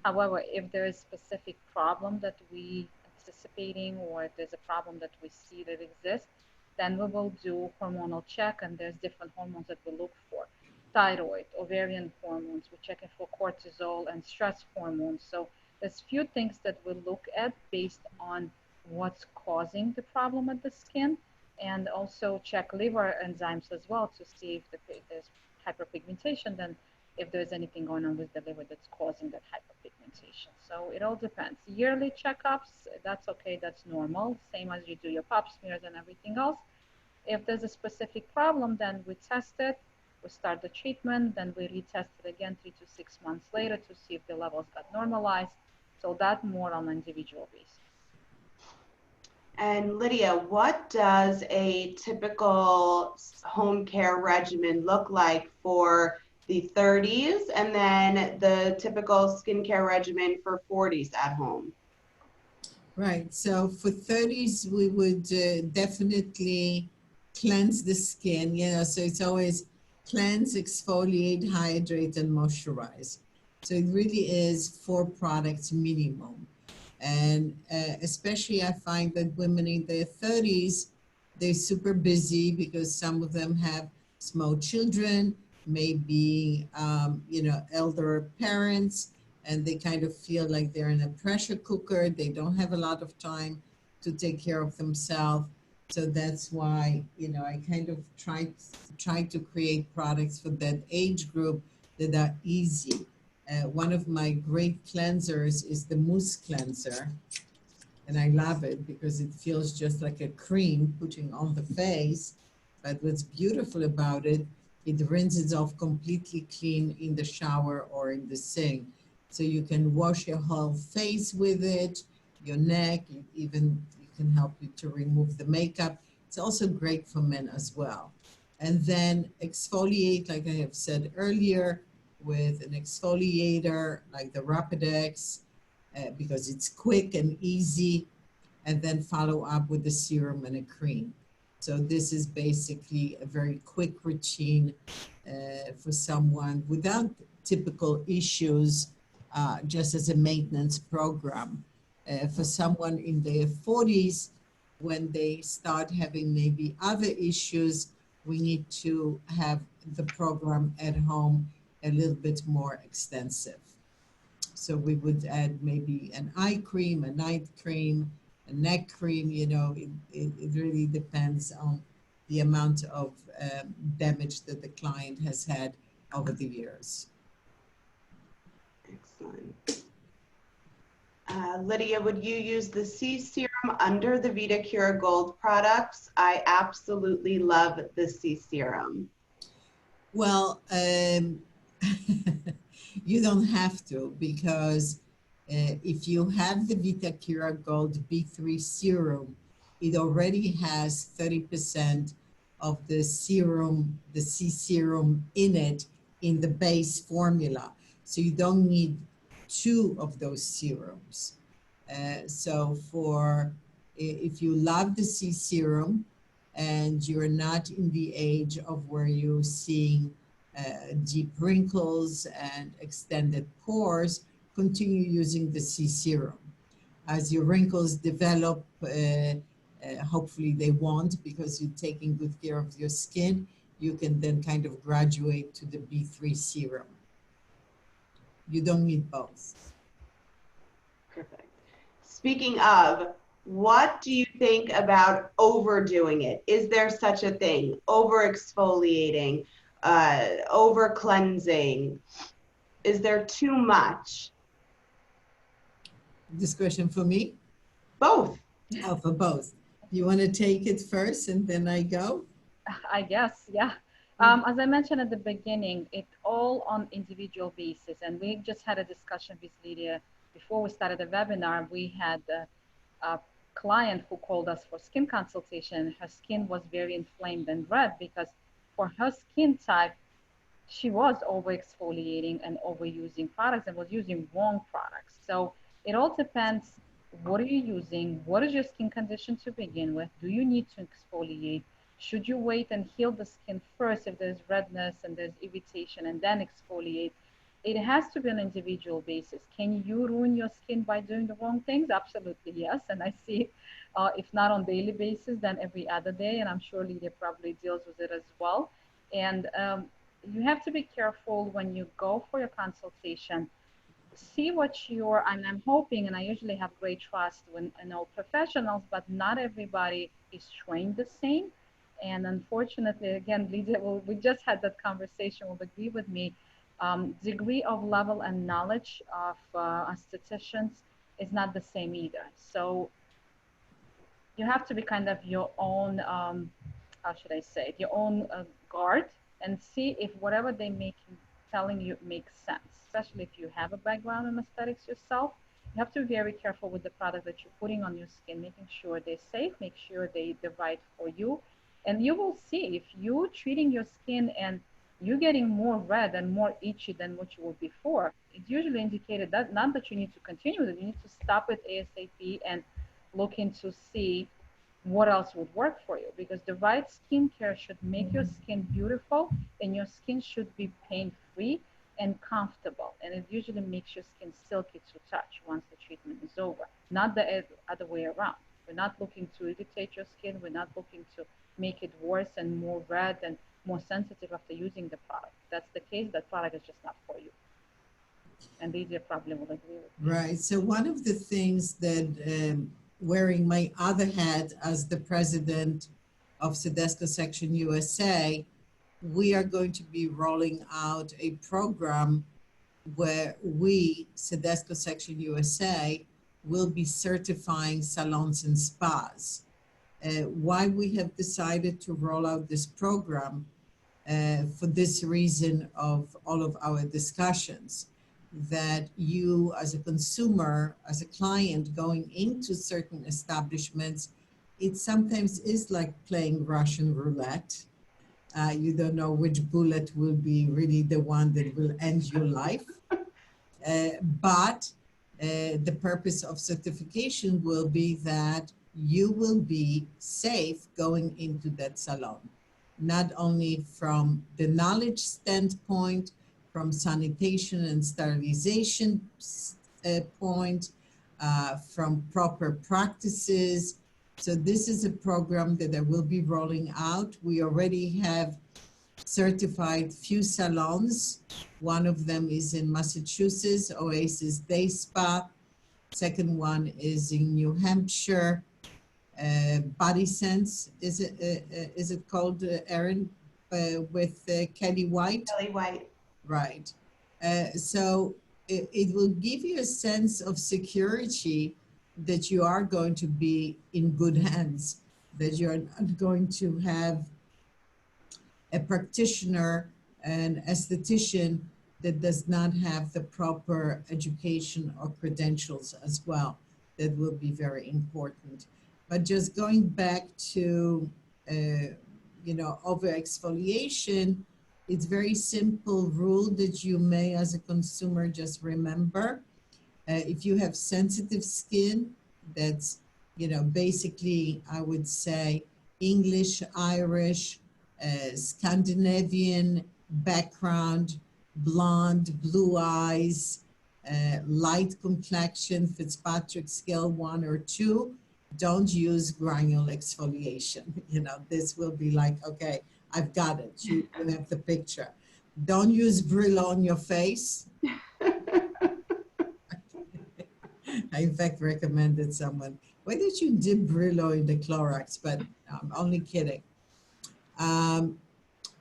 However, if there is specific problem that we anticipating, or if there's a problem that we see that exists, then we will do hormonal check, and there's different hormones that we look for. Thyroid, ovarian hormones, we're checking for cortisol and stress hormones. So there's few things that we look at based on what's causing the problem at the skin, and also check liver enzymes as well to see if there's hyperpigmentation, then if there's anything going on with the liver that's causing that hyperpigmentation. So it all depends. Yearly checkups, that's okay, that's normal, same as you do your pap smears and everything else. If there's a specific problem, then we test it, we start the treatment, then we retest it again 3 to 6 months later to see if the levels got normalized. So that more on an individual basis. And Lydia, what does a typical home care regimen look like for the 30s, and then the typical skincare regimen for 40s at home? Right. So for 30s, we would definitely cleanse the skin, you know, so it's always cleanse, exfoliate, hydrate, and moisturize. So it really is 4 products minimum. And especially I find that women in their 30s, they're super busy because some of them have small children, maybe, you know, elder parents, and they kind of feel like they're in a pressure cooker. They don't have a lot of time to take care of themselves. So that's why, you know, I kind of try to create products for that age group that are easy. One of my great cleansers is the mousse cleanser. And I love it because it feels just like a cream putting on the face. But what's beautiful about it, it rinses off completely clean in the shower or in the sink. So you can wash your whole face with it, your neck, even you can help you to remove the makeup. It's also great for men as well. And then exfoliate, like I have said earlier, with an exfoliator like the Rapidex, because it's quick and easy, and then follow up with the serum and a cream. So this is basically a very quick routine for someone without typical issues, just as a maintenance program. For someone in their 40s, when they start having maybe other issues, we need to have the program at home a little bit more extensive. So we would add maybe an eye cream, a night cream, a neck cream, you know, it really depends on the amount of damage that the client has had over the years. Excellent. Lydia, would you use the C serum under the VitaCure Gold products? I absolutely love the C serum. Well, you don't have to, because if you have the VitaCure Gold B3 serum, it already has 30% of the serum, the C serum in it, in the base formula. So you don't need 2 of those serums. So if you love the C serum and you're not in the age of where you're seeing deep wrinkles and extended pores, continue using the C serum. As your wrinkles develop, hopefully they won't, because you're taking good care of your skin, you can then kind of graduate to the B3 serum. You don't need both. Perfect. Speaking of, what do you think about overdoing it? Is there such a thing? Over exfoliating, over cleansing? Is there too much? This question for me? Both. Oh, for both. You want to take it first and then I go? I guess, yeah. As I mentioned at the beginning, it's all on individual basis. And we just had a discussion with Lydia before we started the webinar. We had a client who called us for skin consultation. Her skin was very inflamed and red because for her skin type, she was over exfoliating and overusing products and was using wrong products. So it all depends. What are you using? What is your skin condition to begin with? Do you need to exfoliate? Should you wait and heal the skin first if there's redness and there's irritation and then exfoliate? It has to be on an individual basis. Can you ruin your skin by doing the wrong things? Absolutely, yes. And I see, if not on daily basis, then every other day. And I'm sure Lydia probably deals with it as well. And you have to be careful when you go for your consultation. See what I'm hoping, and I usually have great trust when I know professionals, but not everybody is trained the same. And unfortunately, again, Lydia, we just had that conversation, will agree with me. Degree of level and knowledge of estheticians is not the same either. So you have to be kind of your own, how should I say it, your own guard, and see if whatever they telling you makes sense, especially if you have a background in aesthetics yourself. You have to be very careful with the product that you're putting on your skin, making sure they're safe, make sure they're right for you. And you will see if you're treating your skin and you're getting more red and more itchy than what you were before, it's usually indicated that not that you need to continue with it, you need to stop it ASAP and look into see what else would work for you, because the right skincare should make your skin beautiful and your skin should be pain-free and comfortable. And it usually makes your skin silky to touch once the treatment is over, not the other way around. We're not looking to irritate your skin. We're not looking to make it worse and more red and more sensitive after using the product. If that's the case, that product is just not for you. And Lydia probably will agree with me. Right. So one of the things that wearing my other hat as the president of Sedesco Section USA, we are going to be rolling out a program where we, Sedesco Section USA, will be certifying salons and spas. Why we have decided to roll out this program, for this reason of all of our discussions, that you as a consumer, as a client going into certain establishments, it sometimes is like playing Russian roulette. You don't know which bullet will be really the one that will end your life. But the purpose of certification will be that you will be safe going into that salon, not only from the knowledge standpoint, from sanitation and sterilization point, from proper practices. So this is a program that I will be rolling out. We already have certified few salons. One of them is in Massachusetts, Oasis Day Spa. Second one is in New Hampshire. Body Sense, is it called, Erin, with Kelly White? Kelly White. Right. So it will give you a sense of security that you are going to be in good hands, that you're not going to have a practitioner, an esthetician that does not have the proper education or credentials as well. That will be very important. But just going back to, over exfoliation, it's very simple rule that you may, as a consumer, just remember. If you have sensitive skin, that's, basically, I would say English, Irish, Scandinavian background, blonde, blue eyes, light complexion, Fitzpatrick scale 1 or 2, don't use granule exfoliation. This will be like, okay, I've got it. You have the picture. Don't use Brillo on your face. I, in fact, recommended someone, why did you dip Brillo in the Clorox? But I'm only kidding.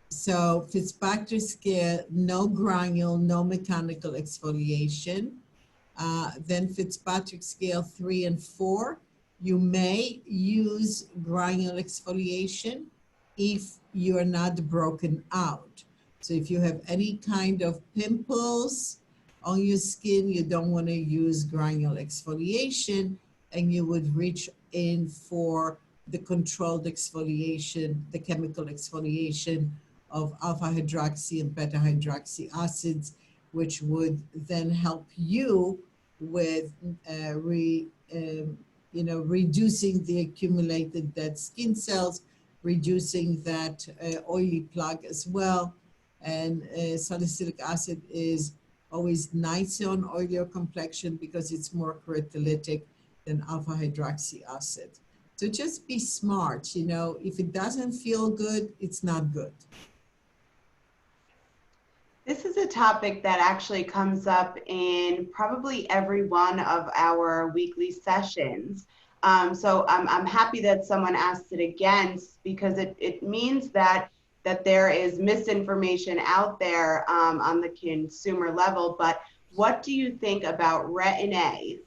So Fitzpatrick scale, no granule, no mechanical exfoliation. Then Fitzpatrick scale 3 and 4, you may use granule exfoliation if you are not broken out. So if you have any kind of pimples on your skin, you don't want to use granule exfoliation, and you would reach in for the controlled exfoliation, the chemical exfoliation of alpha hydroxy and beta hydroxy acids, which would then help you with reducing the accumulated dead skin cells, reducing that oily plug as well. And salicylic acid is always nicer on oilier complexion because it's more keratolytic than alpha hydroxy acid. So just be smart, if it doesn't feel good, it's not good. This is a topic that actually comes up in probably every one of our weekly sessions. So I'm happy that someone asked it again, because it means that there is misinformation out there on the consumer level. But what do you think about Retin-A?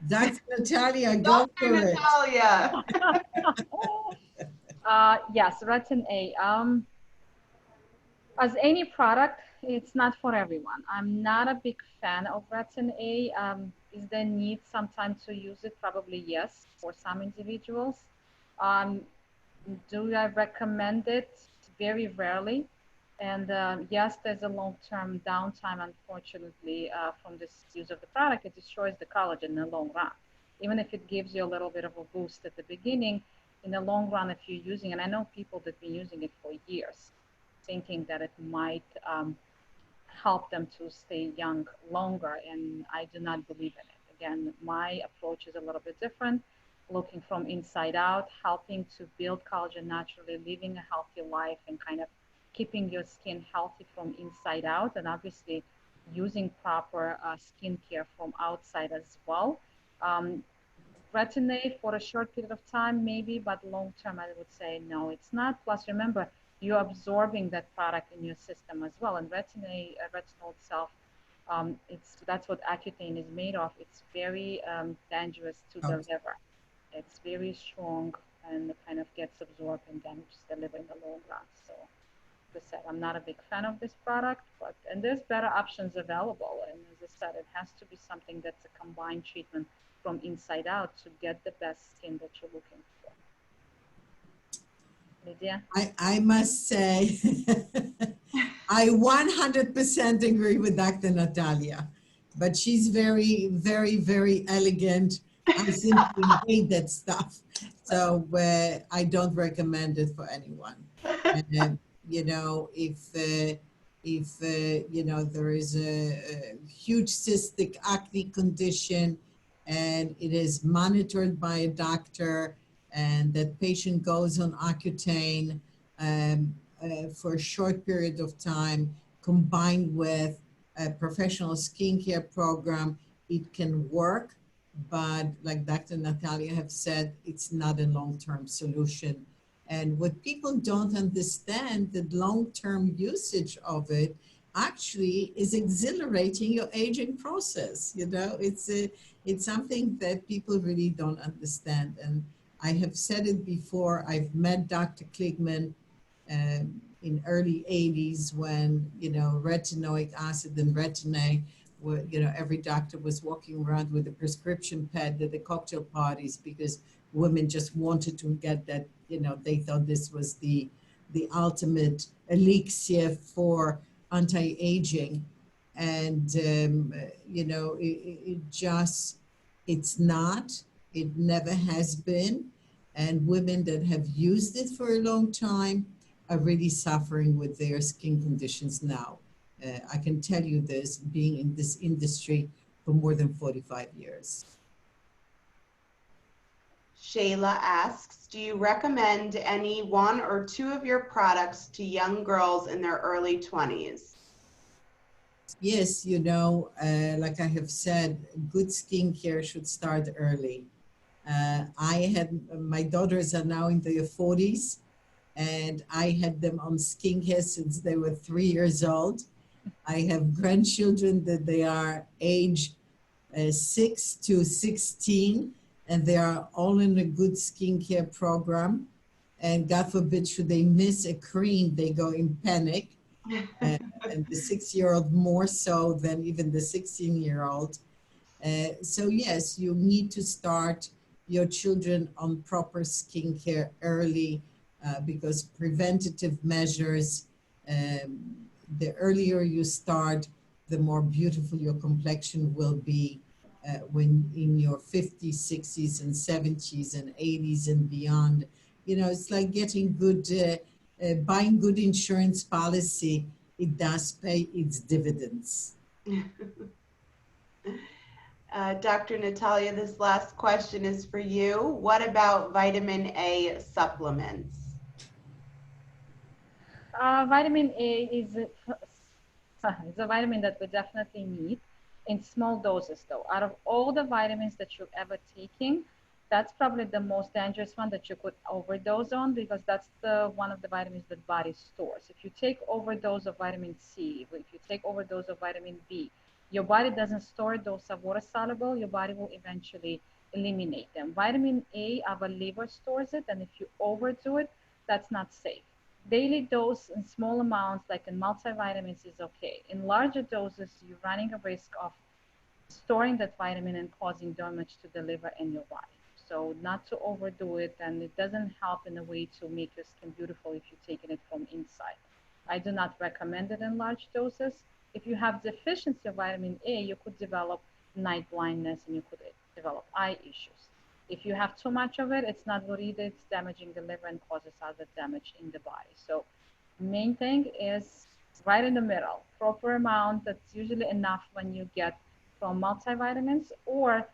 That's Natalia, go for it. Natalia. Yes, Retin-A. As any product, it's not for everyone. I'm not a big fan of Retin-A. Is there need sometimes to use it? Probably yes, for some individuals. Do I recommend it? Very rarely. And yes, there's a long-term downtime, unfortunately, from this use of the product. It destroys the collagen in the long run. Even if it gives you a little bit of a boost at the beginning, in the long run, if you're using, and I know people that have been using it for years, thinking that it might help them to stay young longer, and I do not believe in it. Again, my approach is a little bit different, looking from inside out, helping to build collagen naturally, living a healthy life, and kind of keeping your skin healthy from inside out, and obviously using proper skincare from outside as well. Retin-A for a short period of time, maybe, but long term, I would say no, it's not. Plus, remember, you're absorbing that product in your system as well. And Retin-A, retinol itself, that's what Accutane is made of. It's very dangerous to the liver. It's very strong and it kind of gets absorbed and damages the liver in the long run. So, as I said, I'm not a big fan of this product, and there's better options available. And as I said, it has to be something that's a combined treatment from inside out to get the best skin that you're looking for. Lydia? I must say, I 100% agree with Dr. Natalia, but she's very, very, very elegant. I simply hate that stuff. So I don't recommend it for anyone. And, if there is a huge cystic acne condition and it is monitored by a doctor, and that patient goes on Accutane for a short period of time, combined with a professional skincare program, it can work. but like Dr. Natalia have said, it's not a long-term solution. And what people don't understand, the long-term usage of it actually is exhilarating your aging process. You know, it's something that people really don't understand. And I have said it before, I've met Dr. Kligman in early 80s when, you know, retinoic acid and Retin-A were, you know, every doctor was walking around with a prescription pad at the cocktail parties because women just wanted to get that, you know, they thought this was the ultimate elixir for anti-aging. And, you know, it just, it's not, it never has been. And women that have used it for a long time are really suffering with their skin conditions now. I can tell you this, being in this industry for more than 45 years. Shayla asks, do you recommend any one or two of your products to young girls in their early 20s? Yes, you know, like I have said, good skincare should start early. I had, my daughters are now in their 40s, and I had them on skincare since they were 3 years old. I have grandchildren that they are age 6 to 16, and they are all in a good skincare program. And God forbid, should they miss a cream, they go in panic. And the 6-year-old more so than even the 16-year-old. So yes, you need to start your children on proper skincare early because preventative measures, the earlier you start, the more beautiful your complexion will be when in your 50s, 60s, and 70s, and 80s and beyond. You know, it's like getting good, buying good insurance policy. It does pay its dividends. Dr. Natalia, this last question is for you. What about vitamin A supplements? Vitamin A is is a vitamin that we definitely need in small doses, though. Out of all the vitamins that you're ever taking, that's probably the most dangerous one that you could overdose on because that's the one of the vitamins that body stores. If you take overdose of vitamin C, if you take overdose of vitamin B, your body doesn't store those are water soluble, your body will eventually eliminate them. Vitamin A, our liver stores it, and if you overdo it, that's not safe. Daily dose in small amounts, like in multivitamins, is okay. In larger doses, you're running a risk of storing that vitamin and causing damage to the liver and your body. So not to overdo it, and it doesn't help in a way to make your skin beautiful if you're taking it from inside. I do not recommend it in large doses. If you have deficiency of vitamin A, you could develop night blindness and you could develop eye issues. If you have too much of it, it's not good either. It's damaging the liver and causes other damage in the body. So main thing is right in the middle, proper amount. That's usually enough when you get from multivitamins, or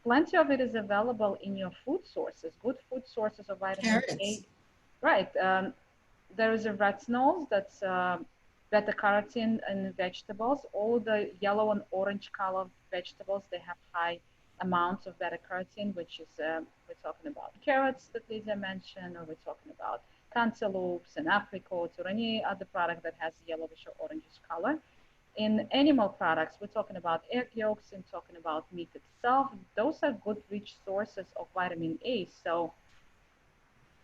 plenty of it is available in your food sources, good food sources of vitamin A. Carrots. Right. There is a retinol that's beta carotene in vegetables. All the yellow and orange color vegetables, they have high amounts of beta carotene, which is we're talking about carrots that Lisa mentioned, or we're talking about cantaloupes and apricots, or any other product that has yellowish or orangish color. In animal products, we're talking about egg yolks and talking about meat itself. Those are good, rich sources of vitamin A. So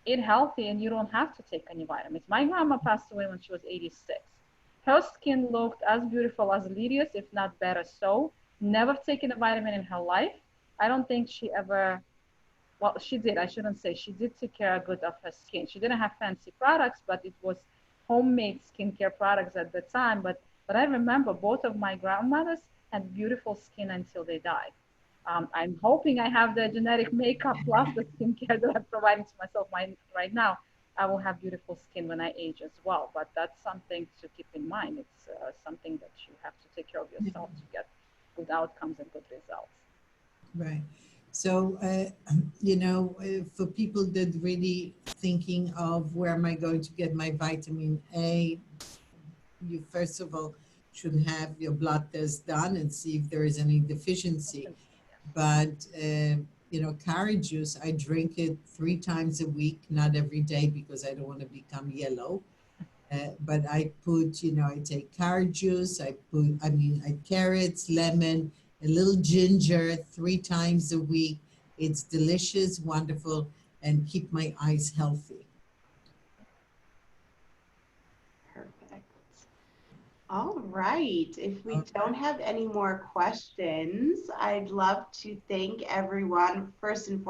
eat healthy and you don't have to take any vitamins. My grandma passed away when she was 86. Her skin looked as beautiful as Lydia's, if not better so. Never taken a vitamin in her life. I don't think she ever, well, she did, I shouldn't say, she did take care good of her skin. She didn't have fancy products, but it was homemade skincare products at the time. But I remember both of my grandmothers had beautiful skin until they died. I'm hoping I have the genetic makeup plus the skincare that I'm providing to myself right now. I will have beautiful skin when I age as well. But that's something to keep in mind. It's something that you have to take care of yourself to get good outcomes and good results. Right. So, you know, for people that really thinking of where am I going to get my vitamin A, you first of all should have your blood test done and see if there is any deficiency. But, you know, carrot juice, I drink it 3 times a week, not every day because I don't want to become yellow. But I put, you know, I take carrot juice, I carrots, lemon, a little ginger 3 times a week. It's delicious, wonderful, and keep my eyes healthy. Perfect. All right. If we Okay. don't have any more questions, I'd love to thank everyone, first and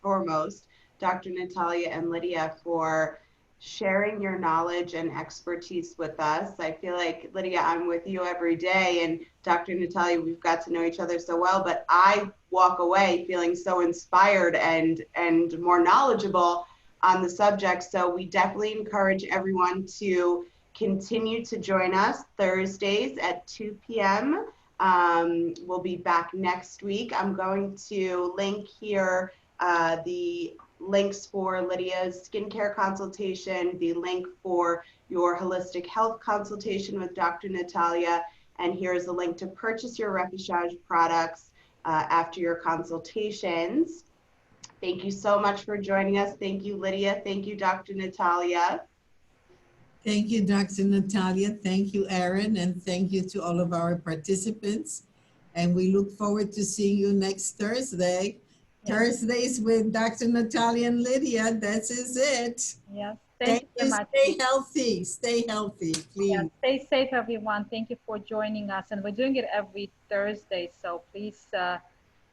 foremost, Dr. Natalia and Lydia, for sharing your knowledge and expertise with us. I feel like, Lydia, I'm with you every day, and Dr. Natalia, we've got to know each other so well, but I walk away feeling so inspired and more knowledgeable on the subject. So we definitely encourage everyone to continue to join us Thursdays at 2 p.m. We'll be back next week. I'm going to link here the links for Lydia's skincare consultation, the link for your holistic health consultation with Dr. Natalia, and here's a link to purchase your Refaschage products after your consultations. Thank you so much for joining us. Thank you, Lydia. Thank you, Dr. Natalia. Thank you, Dr. Natalia. Thank you, Aaron. And thank you to all of our participants. And we look forward to seeing you next Thursday. Yes. Thursdays with Dr. Natalia and Lydia. That is it. Yes. Thank Thank you very you. much. Stay healthy. Stay healthy, Yeah, please. stay safe, everyone. Thank you for joining us. And we're doing it every Thursday. So please,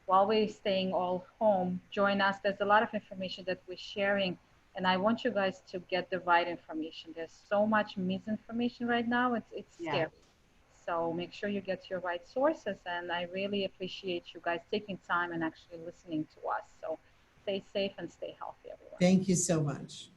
while we're staying all home, join us. There's a lot of information that we're sharing. And I want you guys to get the right information. There's so much misinformation right now. It's scary. Yeah. So make sure you get your right sources. And I really appreciate you guys taking time and actually listening to us. So stay safe and stay healthy, everyone. Thank you so much.